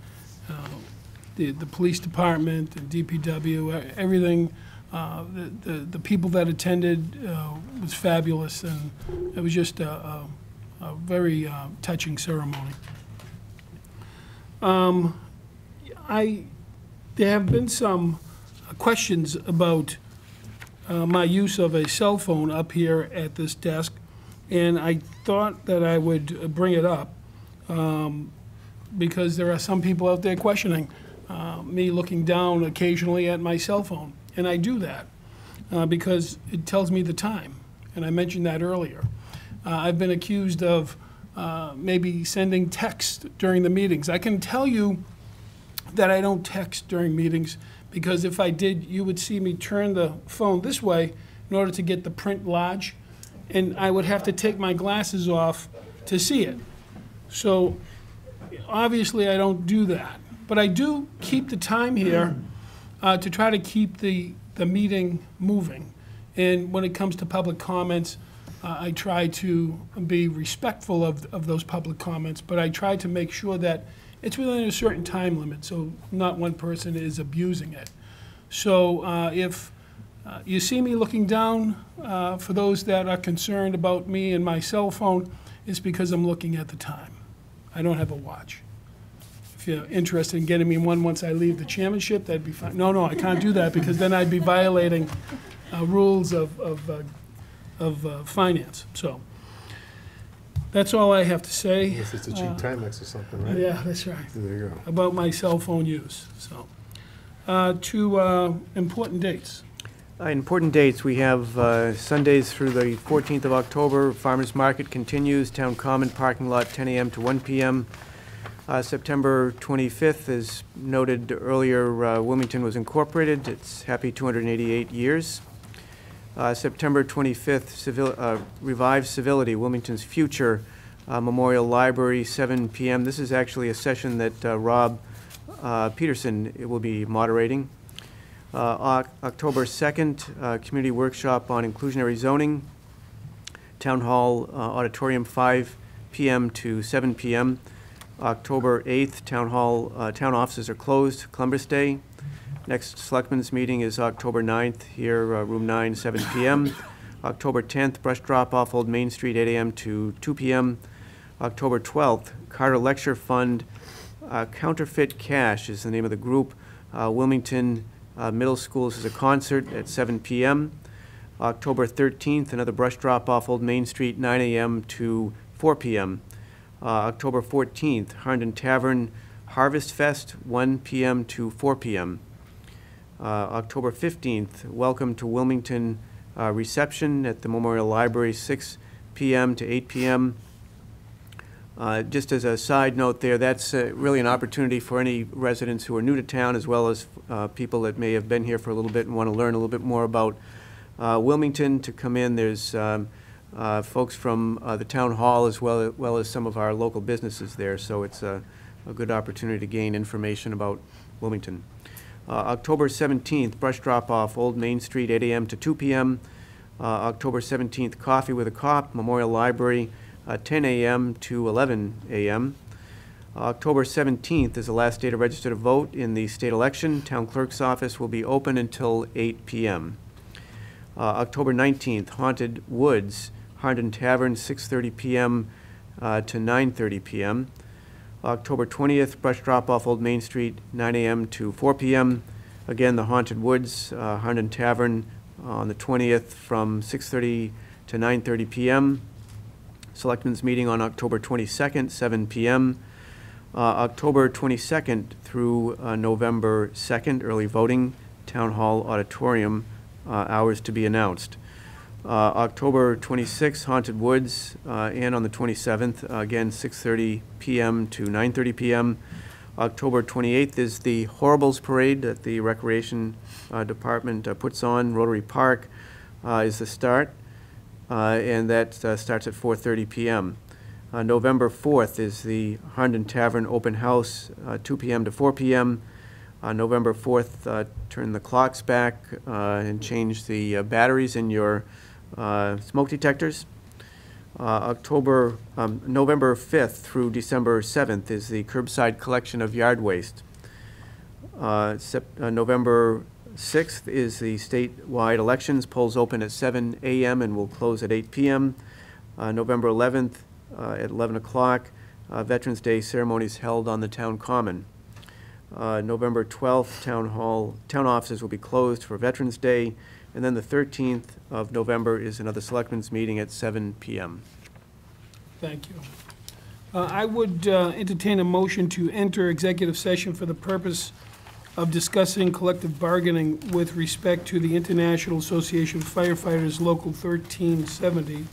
the police department and DPW, everything, the people that attended was fabulous, and it was just a very touching ceremony. There have been some questions about my use of a cell phone up here at this desk, and I thought that I would bring it up because there are some people out there questioning me looking down occasionally at my cell phone, and I do that because it tells me the time, and I mentioned that earlier. I've been accused of maybe sending text during the meetings. I can tell you that I don't text during meetings, because if I did, you would see me turn the phone this way in order to get the print large, and I would have to take my glasses off to see it. So obviously I don't do that. But I do keep the time here to try to keep the meeting moving. And when it comes to public comments, I try to be respectful of those public comments, but I try to make sure that it's within a certain time limit, so not one person is abusing it. So if you see me looking down, for those that are concerned about me and my cell phone, it's because I'm looking at the time. I don't have a watch. If you're interested in getting me one once I leave the chairmanship, that'd be fine. No, I can't do that, because then I'd be violating rules of finance. So that's all I have to say. Unless it's a cheap Timex or something, right? Yeah, that's right. There you go. About my cell phone use. So, to important dates. Important dates, we have Sundays through the 14th of October, Farmers Market continues, Town Common parking lot 10 a.m. to 1 p.m. September 25th, as noted earlier, Wilmington was incorporated. It's happy 288 years. September 25th, Revive Civility, Wilmington's Future, Memorial Library, 7 p.m. This is actually a session that Rob Peterson will be moderating. October 2nd, Community Workshop on Inclusionary Zoning, Town Hall Auditorium, 5 p.m. to 7 p.m. October 8th, town offices are closed, Columbus Day. Next Selectmen's meeting is October 9th, here, room 9, 7 p.m. October 10th, brush drop-off, Old Main Street, 8 a.m. to 2 p.m. October 12th, Carter Lecture Fund, Counterfeit Cash is the name of the group. Wilmington Middle School, this is a concert at 7 p.m. October 13th, another brush drop-off, Old Main Street, 9 a.m. to 4 p.m. October 14th, Herndon Tavern Harvest Fest, 1 p.m. to 4 p.m. October 15th, Welcome to Wilmington reception at the Memorial Library, 6 p.m. to 8 p.m. Just as a side note there, that's really an opportunity for any residents who are new to town, as well as people that may have been here for a little bit and want to learn a little bit more about Wilmington, to come in. There's folks from the town hall, as well as some of our local businesses there, so it's a good opportunity to gain information about Wilmington. October 17th, brush drop-off, Old Main Street, 8 a.m. to 2 p.m. October 17th, Coffee with a Cop, Memorial Library, 10 a.m. to 11 a.m. October 17th is the last day to register to vote in the state election. Town Clerk's office will be open until 8 p.m. October 19th, Haunted Woods, Herndon Tavern, 6:30 p.m. To 9:30 p.m. October 20th, brush drop-off, Old Main Street, 9 a.m. to 4 p.m. Again, the Haunted Woods, Herndon Tavern, on the 20th from 6:30 to 9:30 p.m. Selectmen's meeting on October 22nd, 7 p.m. October 22nd through November 2nd, early voting, Town Hall Auditorium, hours to be announced. October 26th, Haunted Woods, and on the 27th, again, 6:30 p.m. to 9:30 p.m. October 28th is the Horribles Parade that the Recreation Department puts on. Rotary Park is the start, and that starts at 4:30 p.m. November 4th is the Herndon Tavern Open House, 2 p.m. to 4 p.m. November 4th, turn the clocks back and change the batteries in your smoke detectors. November 5th through December 7th is the curbside collection of yard waste. November 6th is the statewide elections. Polls open at 7 a.m. and will close at 8 p.m. November 11th at 11 o'clock, Veterans Day ceremonies held on the town common. November 12th, town offices will be closed for Veterans Day. And then the 13th of November is another selectmen's meeting at 7 p.m. Thank you. I would entertain a motion to enter executive session for the purpose of discussing collective bargaining with respect to the International Association of Firefighters Local 1370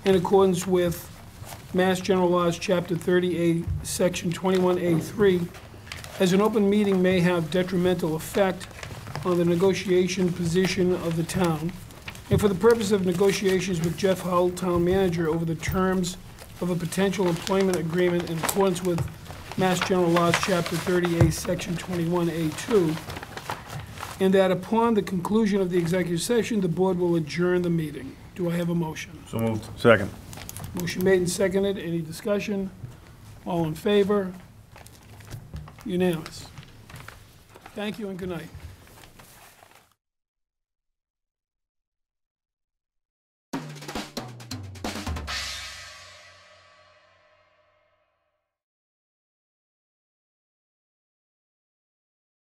in accordance with Mass General Laws, Chapter 38, Section 21A3, as an open meeting may have detrimental effect on the negotiation position of the town, and for the purpose of negotiations with Jeff Hull, town manager, over the terms of a potential employment agreement in accordance with Mass General Laws, Chapter 38, Section 21A2, and that upon the conclusion of the executive session, the board will adjourn the meeting. Do I have a motion? So moved. Second. Motion made and seconded. Any discussion? All in favor? Unanimous. Thank you and good night.